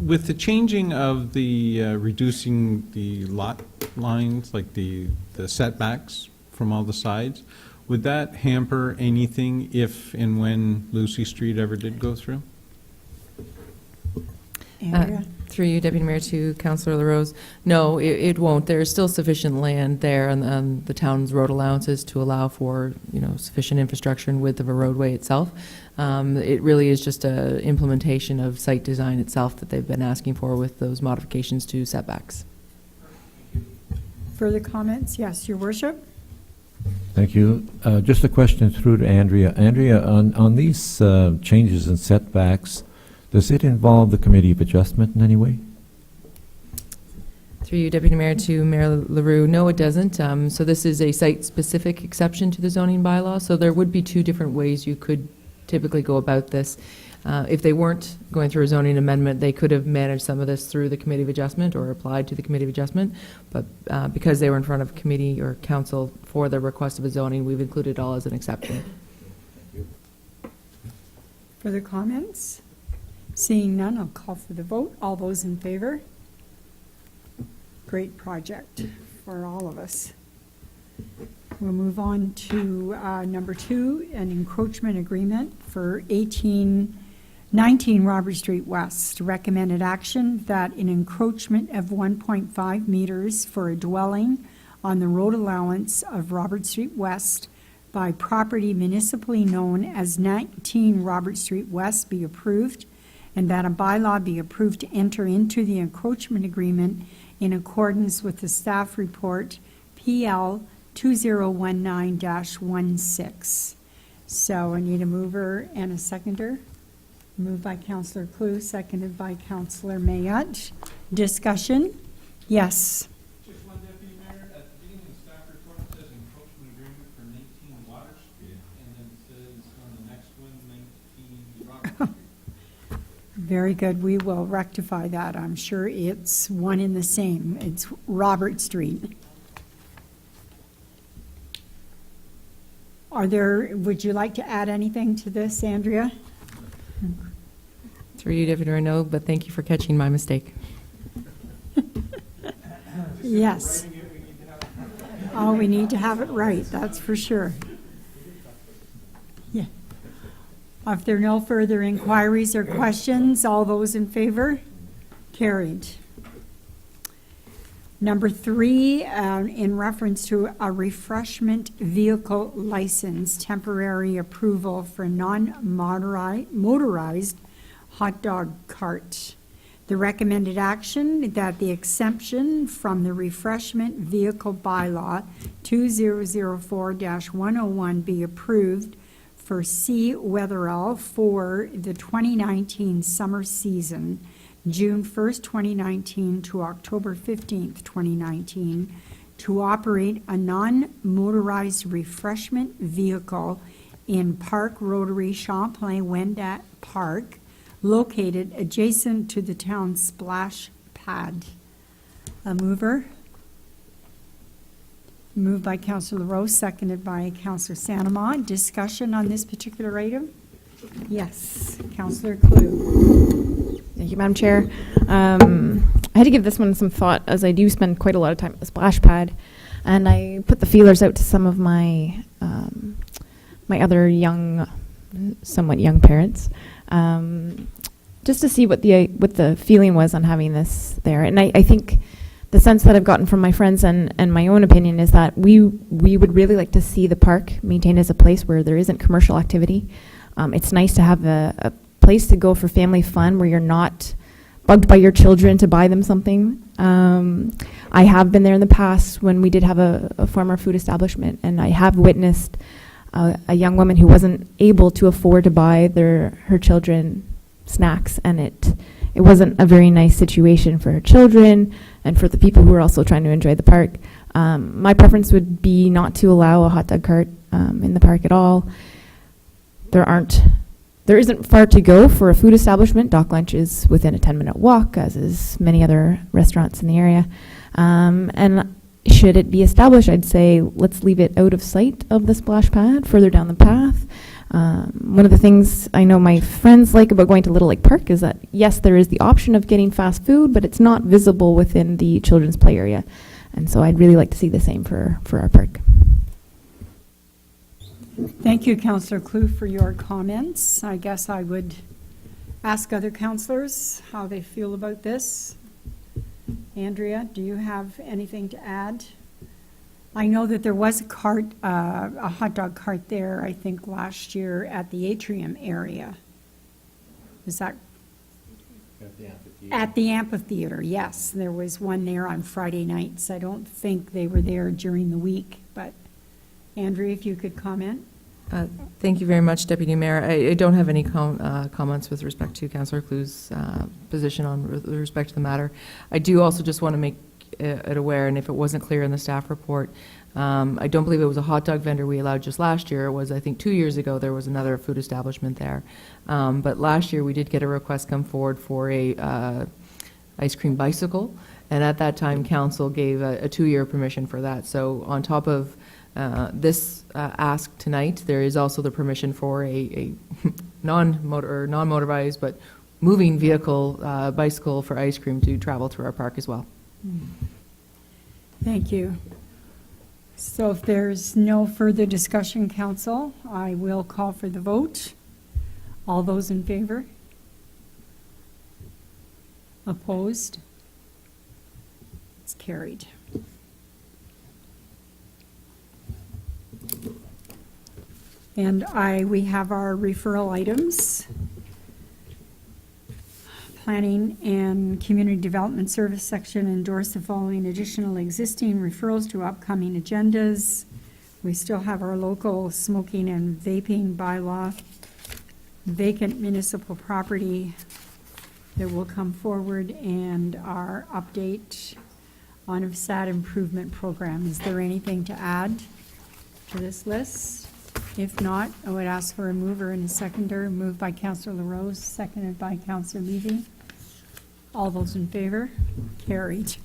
With the changing of the reducing the lot lines, like the setbacks from all the sides, would that hamper anything if and when Lucy Street ever did go through? Andrea? Through you, Deputy Mayor, to Councillor LaRose. No, it won't. There is still sufficient land there on the town's road allowances to allow for, sufficient infrastructure and width of a roadway itself. It really is just an implementation of site design itself that they've been asking for with those modifications to setbacks. Further comments? Yes, Your Worship. Thank you. Just a question through to Andrea. Andrea, on these changes in setbacks, does it involve the Committee of Adjustment in any way? Through you, Deputy Mayor, to Mayor LaRue. No, it doesn't. So this is a site-specific exception to the zoning bylaw. So there would be two different ways you could typically go about this. If they weren't going through a zoning amendment, they could have managed some of this through the Committee of Adjustment or applied to the Committee of Adjustment. But because they were in front of committee or council for the request of a zoning, we've included it all as an exception. Further comments? Seeing none, I'll call for the vote. All those in favor? Great project for all of us. We'll move on to number 2, an encroachment agreement for 1819 Robert Street West. Recommended action that an encroachment of 1.5 meters for a dwelling on the road allowance of Robert Street West by property municipally known as 19 Robert Street West be approved, and that a bylaw be approved to enter into the encroachment agreement in accordance with the staff report PL 2019-16. So I need a mover and a seconder. Moved by Councillor Clue, seconded by Councillor Mayotte. Discussion? Yes. Just one, Deputy Mayor. At the beginning of the staff report, it says encroachment agreement for 19 Water Street, and then it says on the next one, 19 Robert Street. Very good. We will rectify that. I'm sure it's one in the same. It's Robert Street. Would you like to add anything to this, Andrea? Through you, Deputy Mayor, no, but thank you for catching my mistake. Yes. Oh, we need to have it right, that's for sure. Yeah. If there are no further inquiries or questions, all those in favor? Carried. Number 3, in reference to a refreshment vehicle license, temporary approval for non-motorized hot dog cart. The recommended action that the exemption from the refreshment vehicle bylaw 2004-101 be approved for C. Weatherall for the 2019 summer season, June 1st, 2019 to October 15th, 2019, to operate a non-motorized refreshment vehicle in Park Rotary Champlain-Wendat Park, located adjacent to the town's splash pad. A mover? Moved by Councillor LaRose, seconded by Councillor Sanama. Discussion on this particular item? Yes, Councillor Clue. Thank you, Madam Chair. I had to give this one some thought, as I do spend quite a lot of time at the splash pad, and I put the feelers out to some of my my other somewhat young parents, just to see what the feeling was on having this there. And I think the sense that I've gotten from my friends and my own opinion is that we would really like to see the park maintained as a place where there isn't commercial activity. It's nice to have a place to go for family fun where you're not bugged by your children to buy them something. I have been there in the past when we did have a former food establishment, and I have witnessed a young woman who wasn't able to afford to buy her children snacks, and it wasn't a very nice situation for her children and for the people who were also trying to enjoy the park. My preference would be not to allow a hot dog cart in the park at all. There isn't far to go for a food establishment. Dock Lunch is within a 10-minute walk, as is many other restaurants in the area. And should it be established, I'd say let's leave it out of sight of the splash pad, further down the path. One of the things I know my friends like about going to Little Lake Park is that, yes, there is the option of getting fast food, but it's not visible within the children's play area. And so I'd really like to see the same for our park. Thank you, Councillor Clue, for your comments. I guess I would ask other councillors how they feel about this. Andrea, do you have anything to add? I know that there was a hot dog cart there, I think, last year at the atrium area. Is that? At the amphitheater. At the amphitheater, yes. There was one there on Friday nights. I don't think they were there during the week, but Andrea, if you could comment. Thank you very much, Deputy Mayor. I don't have any comments with respect to Councillor Clue's position with respect to the matter. I do also just want to make it aware, and if it wasn't clear in the staff report, I don't believe it was a hot dog vendor we allowed just last year. It was, I think, 2 years ago, there was another food establishment there. But last year, we did get a request come forward for a ice cream bicycle, and at that time, Council gave a 2-year permission for that. So on top of this ask tonight, there is also the permission for a non-motorized but moving vehicle bicycle for ice cream to travel through our park as well. Thank you. So if there's no further discussion, Council, I will call for the vote. All those in favor? Opposed? It's carried. And we have our referral items. Planning and Community Development Service section endorse the following additional existing referrals to upcoming agendas. We still have our local smoking and vaping bylaw, vacant municipal property that will come forward, and our update on a SAD improvement program. Is there anything to add to this list? If not, I would ask for a mover and a seconder. Moved by Councillor LaRose, seconded by Councillor Levy. All those in favor? Carried.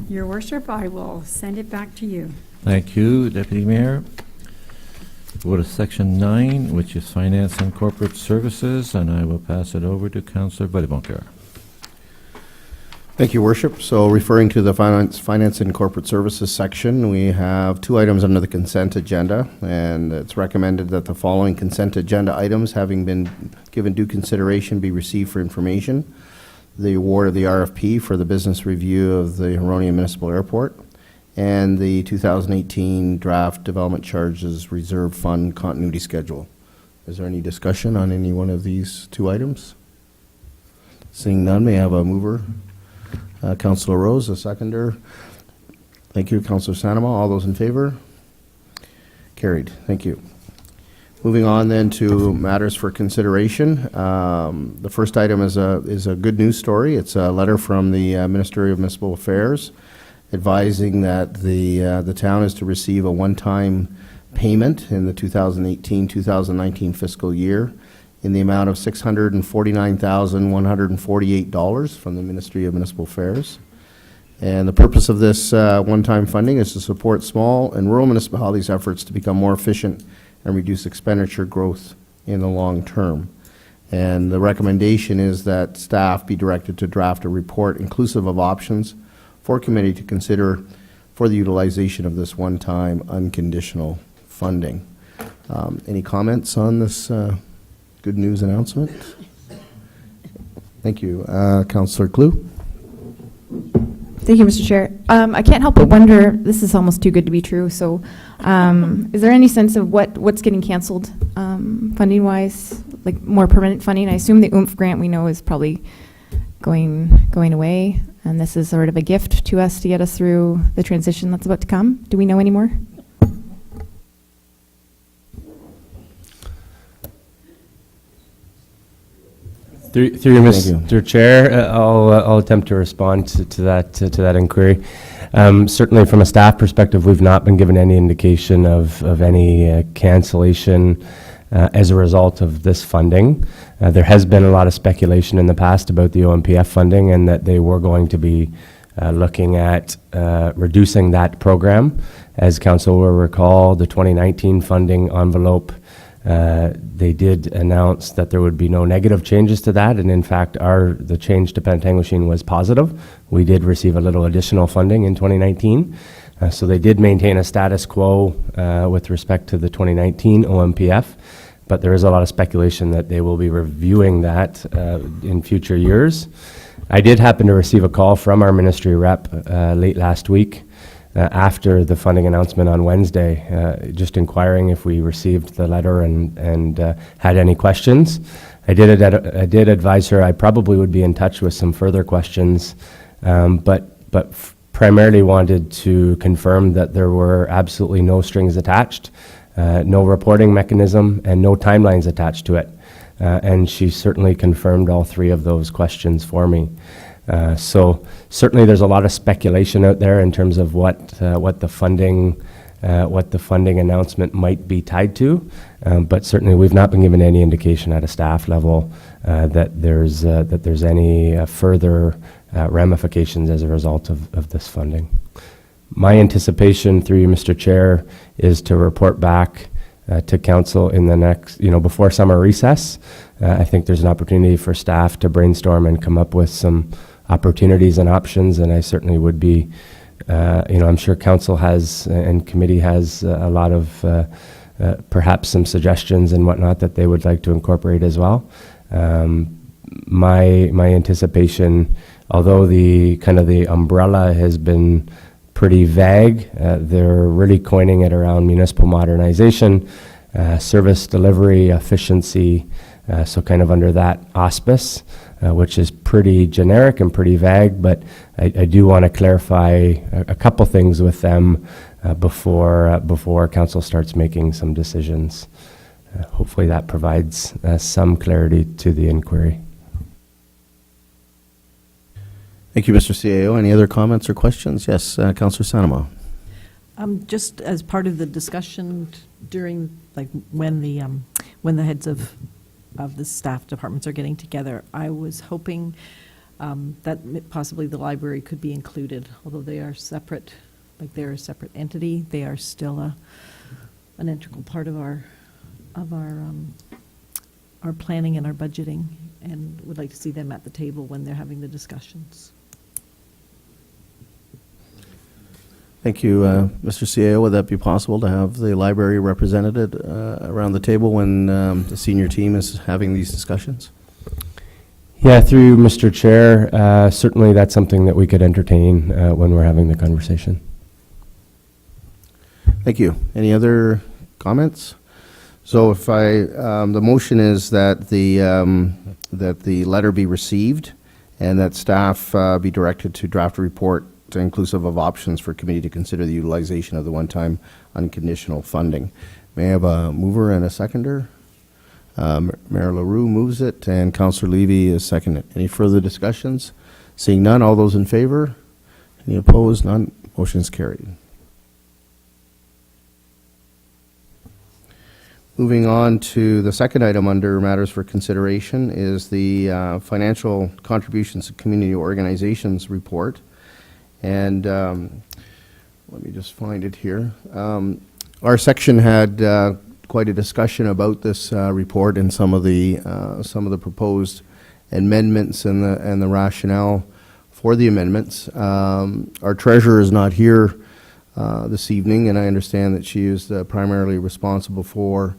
Your Worship, I will send it back to you. Thank you, Deputy Mayor. Go to Section 9, which is Finance and Corporate Services, and I will pass it over to Councillor Valley-Boncoeur. Thank you, Worship. So referring to the Finance and Corporate Services section, we have 2 items under the consent agenda, and it's recommended that the following consent agenda items, having been given due consideration, be received for information. The award of the RFP for the business review of the Huronia Municipal Airport, and the 2018 draft development charges reserve fund continuity schedule. Is there any discussion on any one of these 2 items? Seeing none, may I have a mover? Councillor Rose, a seconder. Thank you, Councillor Sanama. All those in favor? Carried. Thank you. Moving on then to matters for consideration. The first item is a good news story. It's a letter from the Ministry of Municipal Affairs advising that the town is to receive a one-time payment in the 2018-2019 fiscal year in the amount of $649,148 from the Ministry of Municipal Affairs. And the purpose of this one-time funding is to support small and rural municipalities' efforts to become more efficient and reduce expenditure growth in the long term. And the recommendation is that staff be directed to draft a report inclusive of options for committee to consider for the utilization of this one-time unconditional funding. Any comments on this good news announcement? Thank you. Councillor Klug? Thank you, Mr. Chair. I can't help but wonder, this is almost too good to be true, so is there any sense of what's getting canceled funding-wise, like more permanent funding? I assume the OOMF grant we know is probably going away, and this is sort of a gift to us to get us through the transition that's about to come. Do we know any more? Through you, Mr. Chair, I'll attempt to respond to that inquiry. Certainly, from a staff perspective, we've not been given any indication of any cancellation as a result of this funding. There has been a lot of speculation in the past about the OMPF funding and that they were going to be looking at reducing that program. As Council will recall, the 2019 funding envelope, they did announce that there would be no negative changes to that, and in fact, the change to Penetanguishene was positive. We did receive a little additional funding in 2019, so they did maintain a status quo with respect to the 2019 OMPF, but there is a lot of speculation that they will be reviewing that in future years. I did happen to receive a call from our ministry rep late last week after the funding announcement on Wednesday, just inquiring if we received the letter and had any questions. I did advise her I probably would be in touch with some further questions, but primarily wanted to confirm that there were absolutely no strings attached, no reporting mechanism, and no timelines attached to it. And she certainly confirmed all 3 of those questions for me. So certainly there's a lot of speculation out there in terms of what the funding announcement might be tied to, but certainly we've not been given any indication at a staff level that there's any further ramifications as a result of this funding. My anticipation, through you, Mr. Chair, is to report back to Council in the next, before summer recess. I think there's an opportunity for staff to brainstorm and come up with some opportunities and options, and I certainly would be, I'm sure Council has and committee has a lot of perhaps some suggestions and whatnot that they would like to incorporate as well. My anticipation, although the kind of the umbrella has been pretty vague, they're really coining it around municipal modernization, service delivery, efficiency, so kind of under that auspice, which is pretty generic and pretty vague, but I do want to clarify a couple things with them before Council starts making some decisions. Hopefully that provides some clarity to the inquiry. Thank you, Mr. CAO. Any other comments or questions? Yes, Councillor Sanama. Just as part of the discussion during, when the heads of the staff departments are getting together, I was hoping that possibly the library could be included, although they are separate, they're a separate entity. They are still an integral part of our planning and our budgeting, and would like to see them at the table when they're having the discussions. Thank you, Mr. CAO. Would that be possible to have the library represented around the table when the senior team is having these discussions? Yeah, through Mr. Chair, certainly that's something that we could entertain when we're having the conversation. Thank you. Any other comments? So if the motion is that the letter be received and that staff be directed to draft a report inclusive of options for committee to consider the utilization of the one-time unconditional funding. May I have a mover and a seconder? Mayor LaRue moves it, and Councillor Levy is seconded. Any further discussions? Seeing none, all those in favor? Any opposed? None. Motion is carried. Moving on to the second item under matters for consideration is the financial contributions to community organizations report. And let me just find it here. Our section had quite a discussion about this report and some of the proposed amendments and the rationale for the amendments. Our treasurer is not here this evening, and I understand that she is primarily responsible for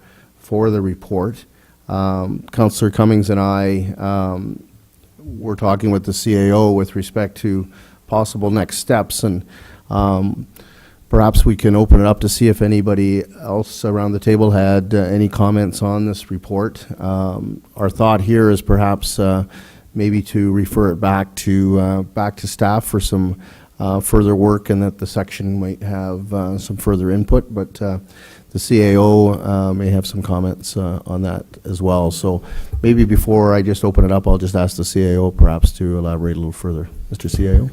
the report. Councillor Cummings and I were talking with the CAO with respect to possible next steps, and perhaps we can open it up to see if anybody else around the table had any comments on this report. Our thought here is perhaps maybe to refer it back to staff for some further work, and that the section might have some further input, but the CAO may have some comments on that as well. So maybe before I just open it up, I'll just ask the CAO perhaps to elaborate a little further. Mr. CAO.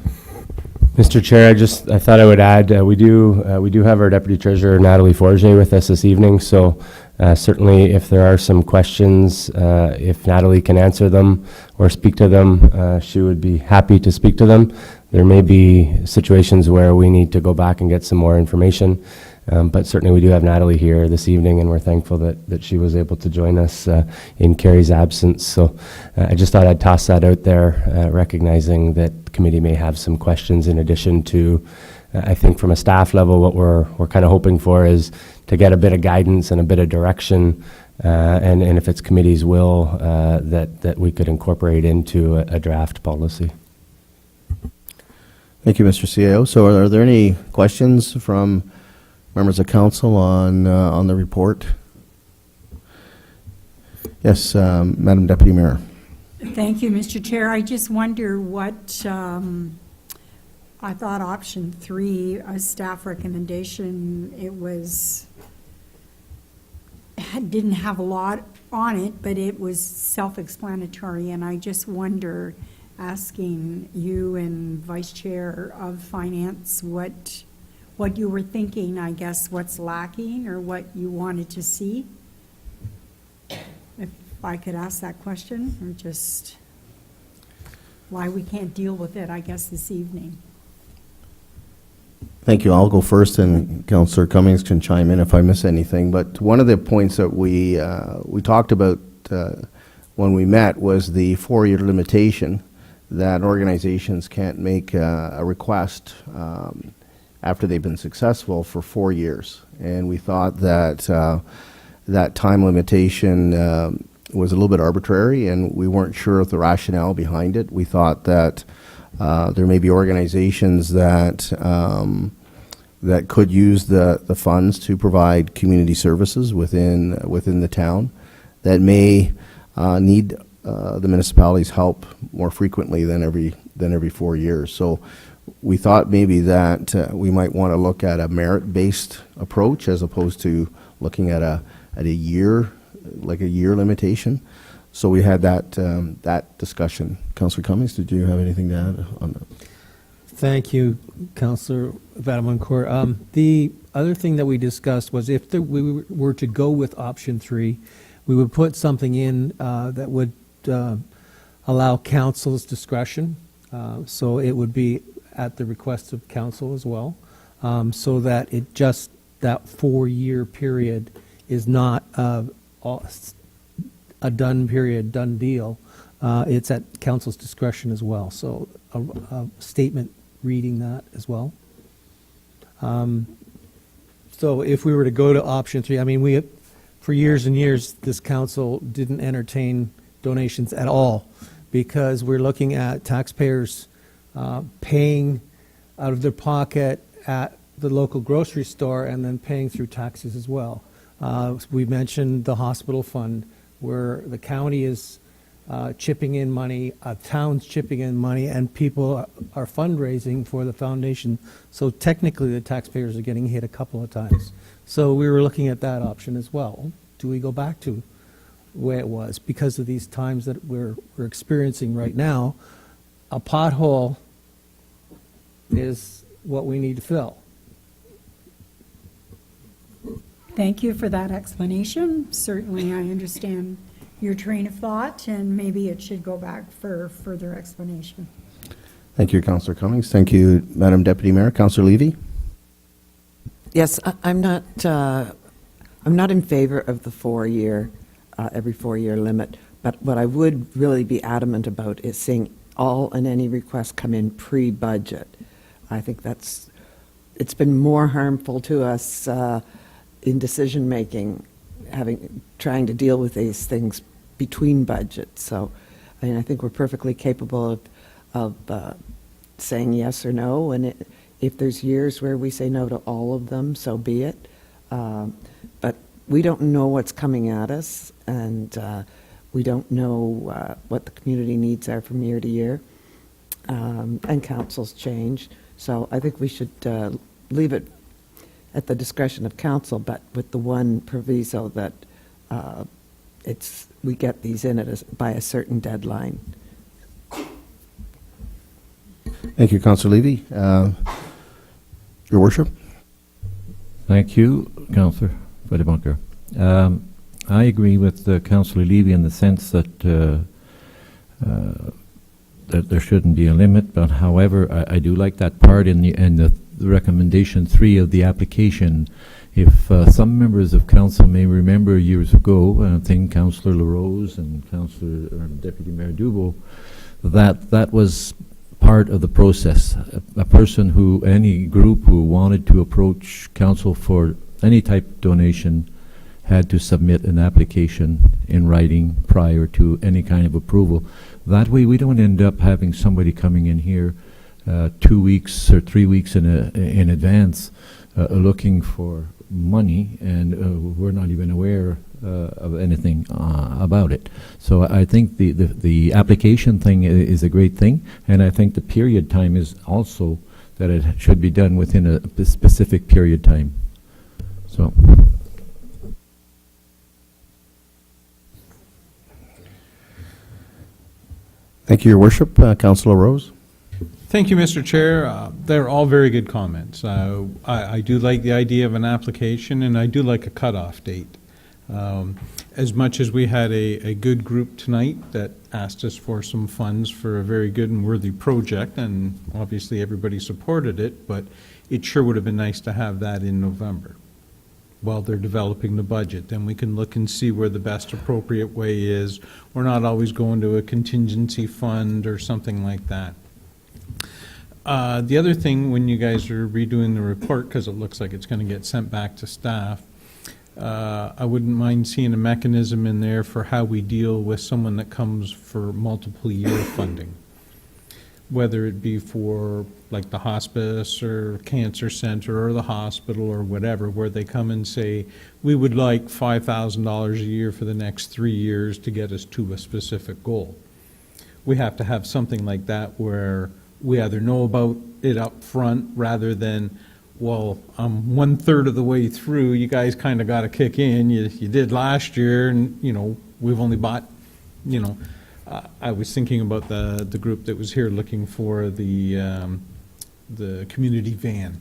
Mr. Chair, I thought I would add, we do have our Deputy Treasurer, Natalie Forget, with us this evening, so certainly if there are some questions, if Natalie can answer them or speak to them, she would be happy to speak to them. There may be situations where we need to go back and get some more information, but certainly we do have Natalie here this evening, and we're thankful that she was able to join us in Carrie's absence. So I just thought I'd toss that out there, recognizing that the committee may have some questions in addition to, I think from a staff level, what we're kind of hoping for is to get a bit of guidance and a bit of direction, and if it's committee's will, that we could incorporate into a draft policy. Thank you, Mr. CAO. So are there any questions from members of council on the report? Yes, Madam Deputy Mayor. Thank you, Mr. Chair. I just wonder what, I thought option 3, a staff recommendation, didn't have a lot on it, but it was self-explanatory, and I just wonder, asking you and Vice Chair of Finance what you were thinking, I guess, what's lacking or what you wanted to see. If I could ask that question, or just why we can't deal with it, I guess, this evening. Thank you. I'll go first, and Councillor Cummings can chime in if I miss anything. But one of the points that we talked about when we met was the 4-year limitation that organizations can't make a request after they've been successful for 4 years. And we thought that that time limitation was a little bit arbitrary, and we weren't sure of the rationale behind it. We thought that there may be organizations that that could use the funds to provide community services within the town that may need the municipality's help more frequently than every 4 years. So we thought maybe that we might want to look at a merit-based approach as opposed to looking at a year, like a year limitation. So we had that discussion. Councillor Cummings, did you have anything to add on that? Thank you, Councillor Vadamancourt. The other thing that we discussed was if we were to go with option 3, we would put something in that would allow council's discretion. So it would be at the request of council as well, so that that 4-year period is not a done period, done deal. It's at council's discretion as well. So a statement reading that as well. So if we were to go to option 3, I mean, for years and years, this council didn't entertain donations at all because we're looking at taxpayers paying out of their pocket at the local grocery store and then paying through taxes as well. We mentioned the hospital fund where the county is chipping in money, towns chipping in money, and people are fundraising for the foundation. So technically, the taxpayers are getting hit a couple of times. So we were looking at that option as well. Do we go back to the way it was? Because of these times that we're experiencing right now, a pothole is what we need to fill. Thank you for that explanation. Certainly, I understand your train of thought, and maybe it should go back for further explanation. Thank you, Councillor Cummings. Thank you, Madam Deputy Mayor. Councillor Levy? Yes, I'm not in favor of the 4-year, every 4-year limit, but what I would really be adamant about is seeing all and any requests come in pre-budget. I think it's been more harmful to us in decision-making, trying to deal with these things between budgets. So, I mean, I think we're perfectly capable of saying yes or no, and if there's years where we say no to all of them, so be it. But we don't know what's coming at us, and we don't know what the community needs are from year to year, and councils change. So I think we should leave it at the discretion of council, but with the one proviso that we get these in by a certain deadline. Thank you, Councillor Levy. Your Worship? Thank you, Councillor Fedebunker. I agree with Councillor Levy in the sense that that there shouldn't be a limit, but however, I do like that part in the recommendation 3 of the application. If some members of council may remember years ago, I think Councillor LaRose and Deputy Mayor Dubo, that was part of the process. A person any group who wanted to approach council for any type of donation had to submit an application in writing prior to any kind of approval. That way we don't end up having somebody coming in here 2 weeks or 3 weeks in advance looking for money, and we're not even aware of anything about it. So I think the application thing is a great thing, and I think the period time is also that it should be done within a specific period time. So. Thank you, Your Worship. Councillor Rose? Thank you, Mr. Chair. They're all very good comments. I do like the idea of an application, and I do like a cutoff date. As much as we had a good group tonight that asked us for some funds for a very good and worthy project, and obviously everybody supported it, but it sure would have been nice to have that in November while they're developing the budget. Then we can look and see where the best appropriate way is. We're not always going to a contingency fund or something like that. The other thing, when you guys are redoing the report, because it looks like it's going to get sent back to staff, I wouldn't mind seeing a mechanism in there for how we deal with someone that comes for multiple year funding, whether it be for like the hospice or cancer center or the hospital or whatever, where they come and say, we would like $5,000 a year for the next 3 years to get us to a specific goal. We have to have something like that where we either know about it up front rather than, well, I'm 1/3 of the way through, you guys kind of got to kick in, you did last year, and, you know, we've only bought, you know, I was thinking about the group that was here looking for the community van.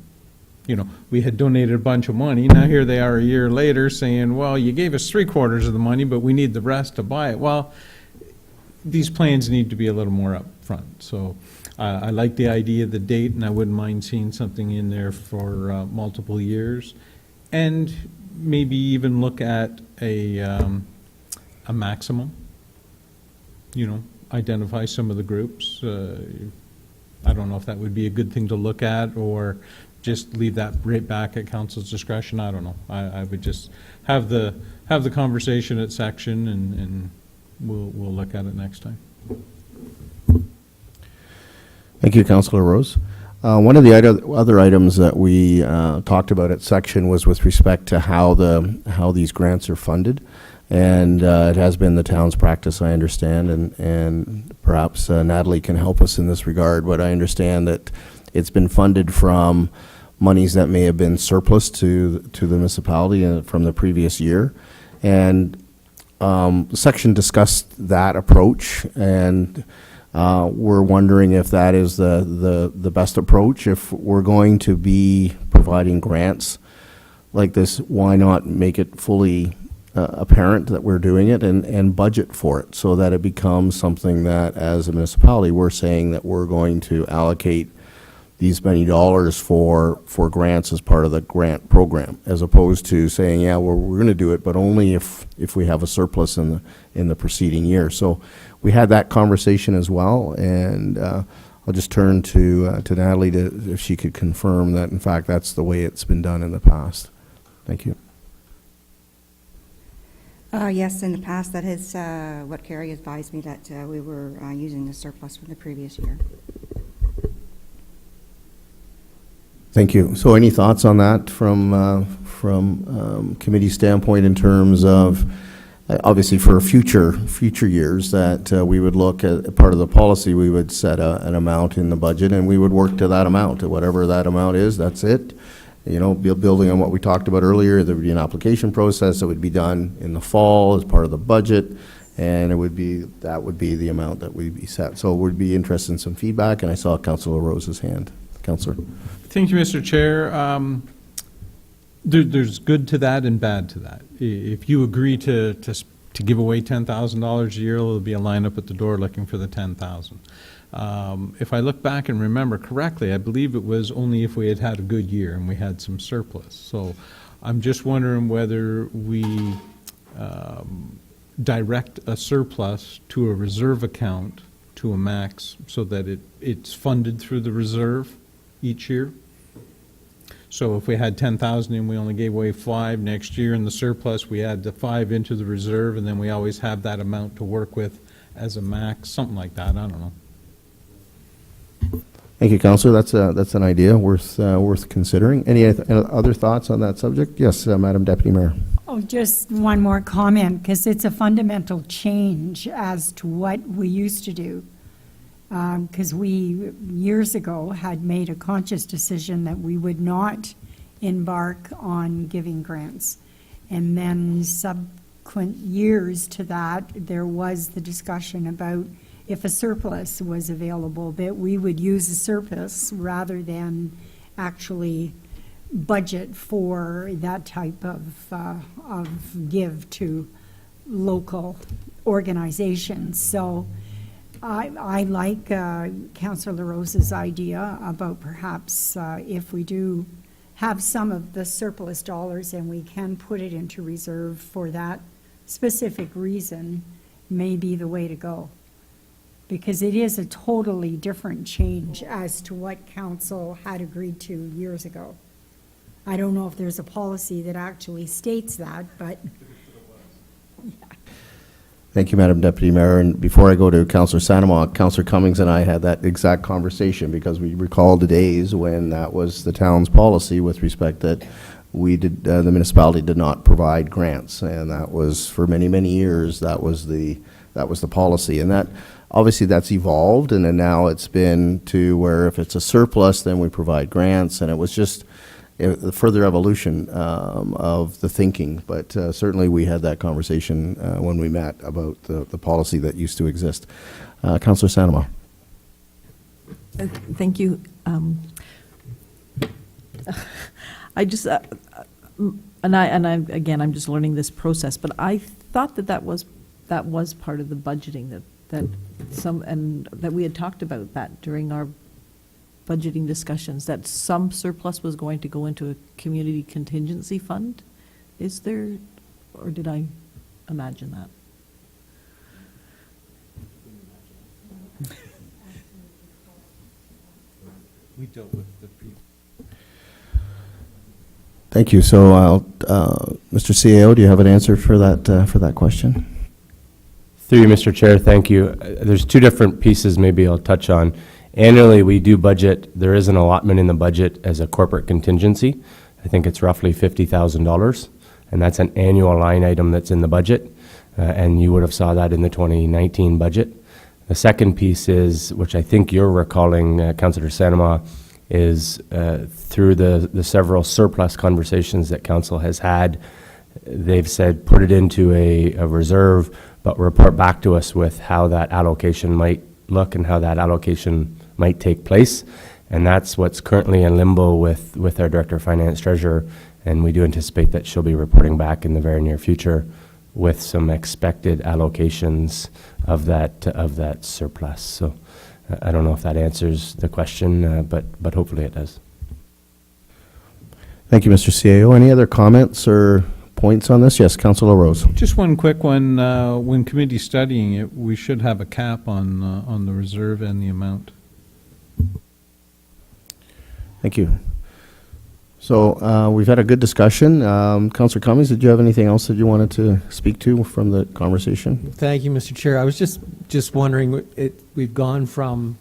You know, we had donated a bunch of money, now here they are a year later saying, well, you gave us 3/4 of the money, but we need the rest to buy it. Well, these plans need to be a little more upfront, so I like the idea of the date, and I wouldn't mind seeing something in there for multiple years, and maybe even look at a maximum. You know, identify some of the groups. I don't know if that would be a good thing to look at, or just leave that right back at council's discretion? I don't know. I would just have the conversation at section, and we'll look at it next time. Thank you, Councillor Rose. One of the other items that we talked about at section was with respect to how these grants are funded. And it has been the town's practice, I understand, and perhaps Natalie can help us in this regard, but I understand that it's been funded from monies that may have been surplus to the municipality from the previous year. And section discussed that approach, and we're wondering if that is the best approach. If we're going to be providing grants like this, why not make it fully apparent that we're doing it and budget for it, so that it becomes something that, as a municipality, we're saying that we're going to allocate these many dollars for grants as part of the grant program, as opposed to saying, yeah, we're going to do it, but only if we have a surplus in the preceding year. So we had that conversation as well, and I'll just turn to Natalie if she could confirm that, in fact, that's the way it's been done in the past. Thank you. Yes, in the past, that is what Carrie advised me, that we were using the surplus from the previous year. Thank you. So any thoughts on that from committee standpoint, in terms of, obviously for future years, that we would look at part of the policy, we would set an amount in the budget, and we would work to that amount, whatever that amount is, that's it. You know, building on what we talked about earlier, there would be an application process that would be done in the fall as part of the budget, and that would be the amount that would be set. So we'd be interested in some feedback, and I saw Councillor Rose's hand. Councillor. Thank you, Mr. Chair. There's good to that and bad to that. If you agree to give away $10,000 a year, there'll be a lineup at the door looking for the $10,000. If I look back and remember correctly, I believe it was only if we had had a good year and we had some surplus. So I'm just wondering whether we direct a surplus to a reserve account to a max, so that it's funded through the reserve each year. So if we had 10,000 and we only gave away 5 next year, in the surplus we add the 5 into the reserve, and then we always have that amount to work with as a max, something like that. I don't know. Thank you, Councillor. That's an idea worth considering. Any other thoughts on that subject? Yes, Madam Deputy Mayor. Oh, just one more comment, because it's a fundamental change as to what we used to do. Because we, years ago, had made a conscious decision that we would not embark on giving grants. And then subsequent years to that, there was the discussion about if a surplus was available, that we would use a surplus rather than actually budget for that type of give to local organizations. So I like Councillor LaRose's idea about perhaps if we do have some of the surplus dollars and we can put it into reserve for that specific reason, may be the way to go. Because it is a totally different change as to what council had agreed to years ago. I don't know if there's a policy that actually states that, but Thank you, Madam Deputy Mayor. And before I go to Councillor Sanamok, Councillor Cummings and I had that exact conversation, because we recall the days when that was the town's policy with respect that we did, the municipality did not provide grants, and that was for many, many years. That was the policy, and that obviously that's evolved, and then now it's been to where if it's a surplus, then we provide grants, and it was just the further evolution of the thinking. But certainly we had that conversation when we met about the policy that used to exist. Councillor Sanama. Thank you. I just, and I'm just learning this process, but I thought that was part of the budgeting, that we had talked about that during our budgeting discussions, that some surplus was going to go into a community contingency fund. Is there, or did I imagine that? We dealt with the Thank you. So, Mr. CAO, do you have an answer for that question? Through you, Mr. Chair, thank you. There's two different pieces maybe I'll touch on. Annually, we do budget. There is an allotment in the budget as a corporate contingency. I think it's roughly $50,000, and that's an annual line item that's in the budget, and you would have saw that in the 2019 budget. The second piece is, which I think you're recalling, Councillor Sanama, is through the several surplus conversations that Council has had, they've said put it into a reserve, but report back to us with how that allocation might look and how that allocation might take place. And that's what's currently in limbo with our Director of Finance Treasurer, and we do anticipate that she'll be reporting back in the very near future with some expected allocations of that surplus. So I don't know if that answers the question, but hopefully it does. Thank you, Mr. CAO. Any other comments or points on this? Yes, Councillor Rose. Just one quick one. When committee studying it, we should have a cap on the reserve and the amount. Thank you. So we've had a good discussion. Councillor Cummings, did you have anything else that you wanted to speak to from the conversation? Thank you, Mr. Chair. I was just wondering, we've gone from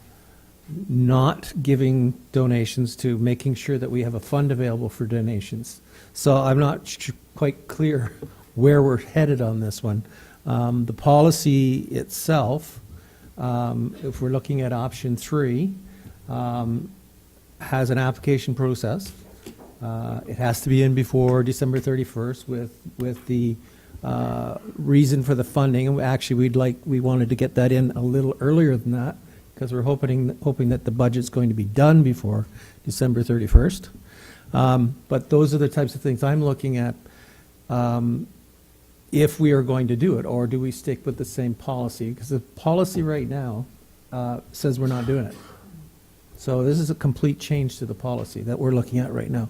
not giving donations to making sure that we have a fund available for donations. So I'm not quite clear where we're headed on this one. The policy itself, if we're looking at option 3, has an application process. It has to be in before December 31st with the reason for the funding. And actually, we wanted to get that in a little earlier than that because we're hoping that the budget's going to be done before December 31st. But those are the types of things I'm looking at if we are going to do it, or do we stick with the same policy? Because the policy right now says we're not doing it. So this is a complete change to the policy that we're looking at right now.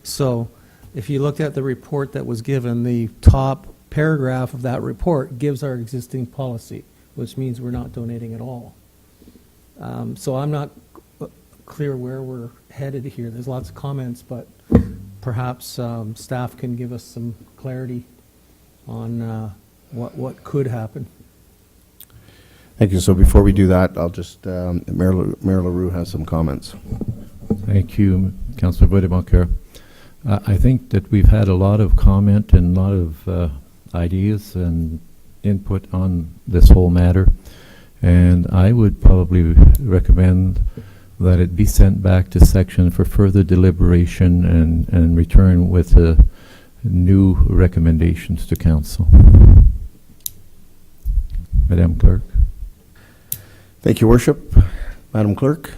So if you looked at the report that was given, the top paragraph of that report gives our existing policy, which means we're not donating at all. So I'm not clear where we're headed here. There's lots of comments, but perhaps staff can give us some clarity on what could happen. Thank you. So before we do that, I'll just, Mayor LaRue has some comments. Thank you, Councillor Bodemarker. I think that we've had a lot of comment and a lot of ideas and input on this whole matter, and I would probably recommend that it be sent back to section for further deliberation and return with new recommendations to Council. Madam Clerk. Thank you, Worship. Madam Clerk.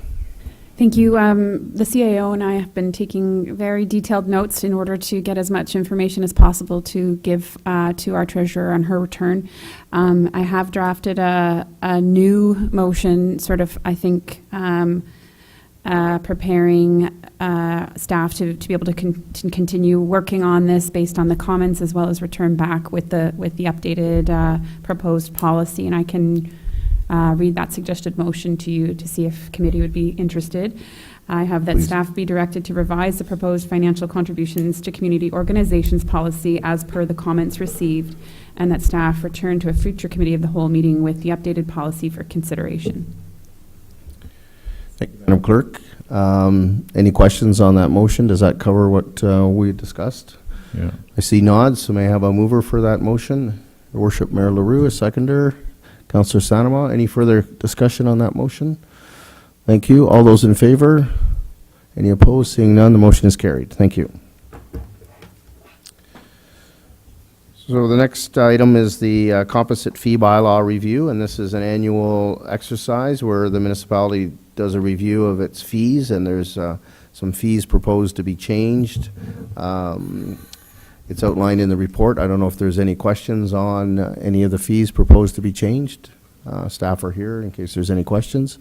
Thank you. The CAO and I have been taking very detailed notes in order to get as much information as possible to give to our treasurer on her return. I have drafted a new motion, sort of, I think, preparing staff to be able to continue working on this based on the comments, as well as return back with the updated proposed policy. And I can read that suggested motion to you to see if committee would be interested. I have that staff be directed to revise the proposed financial contributions to community organizations policy as per the comments received, and that staff return to a future committee of the whole meeting with the updated policy for consideration. Thank you, Madam Clerk. Any questions on that motion? Does that cover what we discussed? Yeah. I see nods, so may I have a mover for that motion? Your Worship, Mayor LaRue, a seconder. Councillor Sanama, any further discussion on that motion? Thank you. All those in favor? Any opposed? Seeing none, the motion is carried. Thank you. So the next item is the composite fee bylaw review, and this is an annual exercise where the municipality does a review of its fees, and there's some fees proposed to be changed. It's outlined in the report. I don't know if there's any questions on any of the fees proposed to be changed. Staff are here in case there's any questions.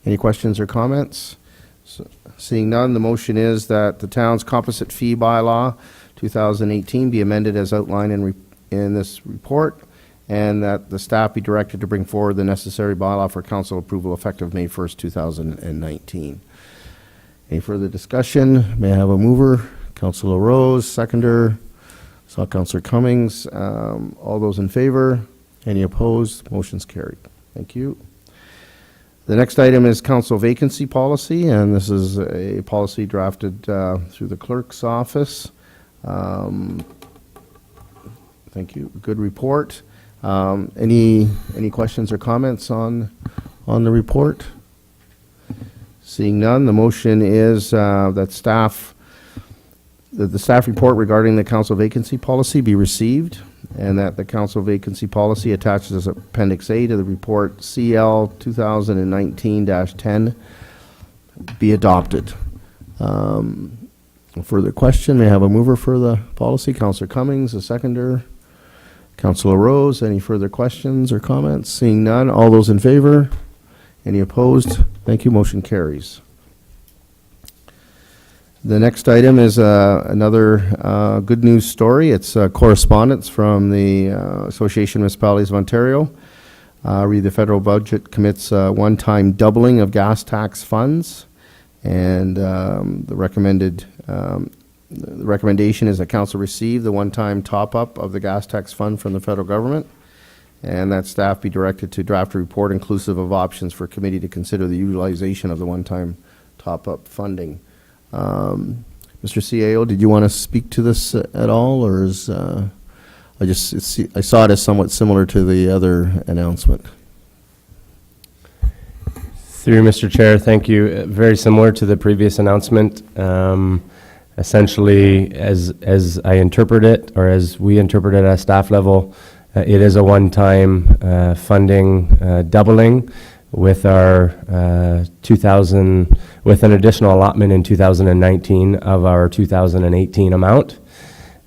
Any questions or comments? So, seeing none, the motion is that the town's composite fee bylaw 2018 be amended as outlined in this report, and that the staff be directed to bring forward the necessary bylaw for council approval effective May 1st, 2019. Any further discussion? May I have a mover? Councilor Rose, seconder. Saw Councilor Cummings. All those in favor? Any opposed? Motion's carried. Thank you. The next item is council vacancy policy, and this is a policy drafted through the clerk's office. Thank you. Good report. Any questions or comments on the report? Seeing none, the motion is that the staff report regarding the council vacancy policy be received, and that the council vacancy policy attaches as Appendix A to the report CL 2019-10 be adopted. Further question, may I have a mover for the policy? Councillor Cummings, a seconder. Councillor Rose, any further questions or comments? Seeing none, all those in favor? Any opposed? Thank you, motion carries. The next item is another good news story. It's correspondence from the Association of Municipalities of Ontario. Read the federal budget commits one-time doubling of gas tax funds, and the recommendation is that council receive the one-time top-up of the gas tax fund from the federal government, and that staff be directed to draft a report inclusive of options for committee to consider the utilization of the one-time top-up funding. Mr. CAO, did you want to speak to this at all, or is I saw it as somewhat similar to the other announcement? Through Mr. Chair, thank you. Very similar to the previous announcement. Essentially, as I interpret it, or as we interpret it at staff level, it is a one-time funding doubling with our with an additional allotment in 2019 of our 2018 amount.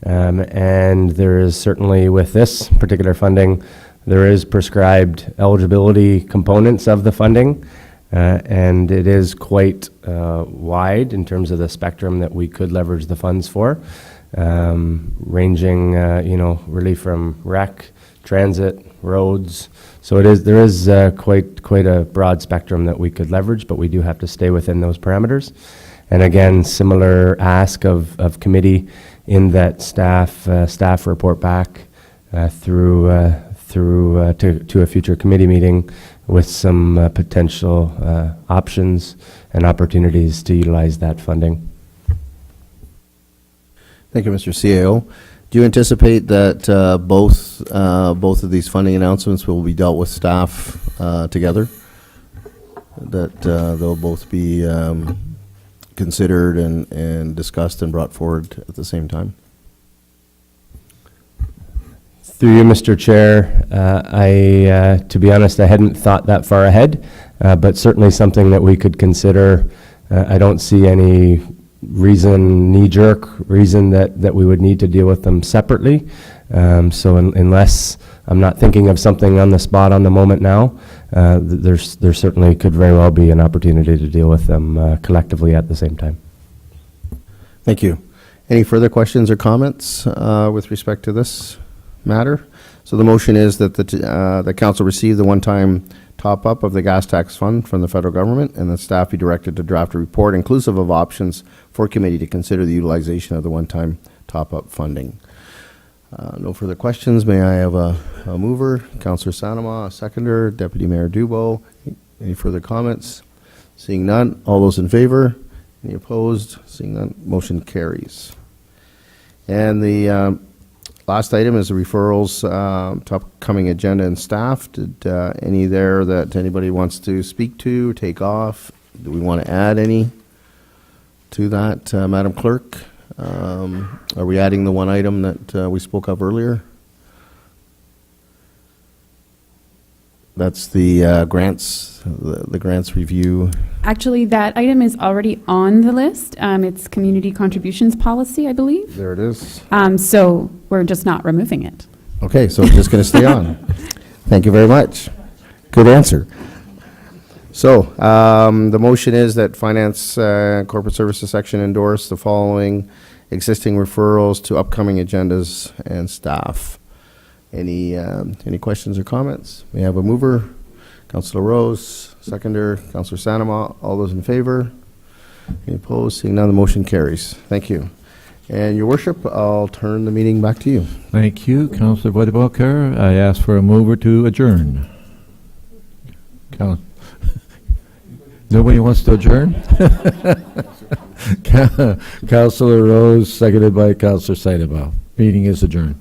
And there is certainly, with this particular funding, there is prescribed eligibility components of the funding, and it is quite wide in terms of the spectrum that we could leverage the funds for, ranging, really from rec, transit, roads. So there is quite a broad spectrum that we could leverage, but we do have to stay within those parameters. And again, similar ask of committee in that staff report back to a future committee meeting with some potential options and opportunities to utilize that funding. Thank you, Mr. CAO. Do you anticipate that both of these funding announcements will be dealt with staff together? That they'll both be considered and discussed and brought forward at the same time? Through you, Mr. Chair, to be honest, I hadn't thought that far ahead, but certainly something that we could consider. I don't see any knee-jerk reason that we would need to deal with them separately. So unless I'm not thinking of something on the spot on the moment now, there certainly could very well be an opportunity to deal with them collectively at the same time. Thank you. Any further questions or comments with respect to this matter? So the motion is that the council receive the one-time top-up of the gas tax fund from the federal government, and that staff be directed to draft a report inclusive of options for committee to consider the utilization of the one-time top-up funding. No further questions. May I have a mover? Councillor Sanama, a seconder. Deputy Mayor Dubo. Any further comments? Seeing none. All those in favor? Any opposed? Seeing none. Motion carries. And the last item is the referrals to upcoming agenda and staff. Did any there that anybody wants to speak to, take off? Do we want to add any to that, Madam Clerk? Are we adding the one item that we spoke of earlier? That's the grants, the grants review. Actually, that item is already on the list. It's community contributions policy, I believe. There it is. So we're just not removing it. Okay, so it's just going to stay on. Thank you very much. Good answer. So the motion is that Finance Corporate Services section endorse the following existing referrals to upcoming agendas and staff. Any questions or comments? May I have a mover? Councillor Rose, seconder. Councillor Sanama. All those in favor? Any opposed? Seeing none, the motion carries. Thank you. And Your Worship, I'll turn the meeting back to you. Thank you, Councillor Bodebalker. I ask for a mover to adjourn. Nobody wants to adjourn? Councillor Rose, seconded by Councillor Saidabaugh. Meeting is adjourned.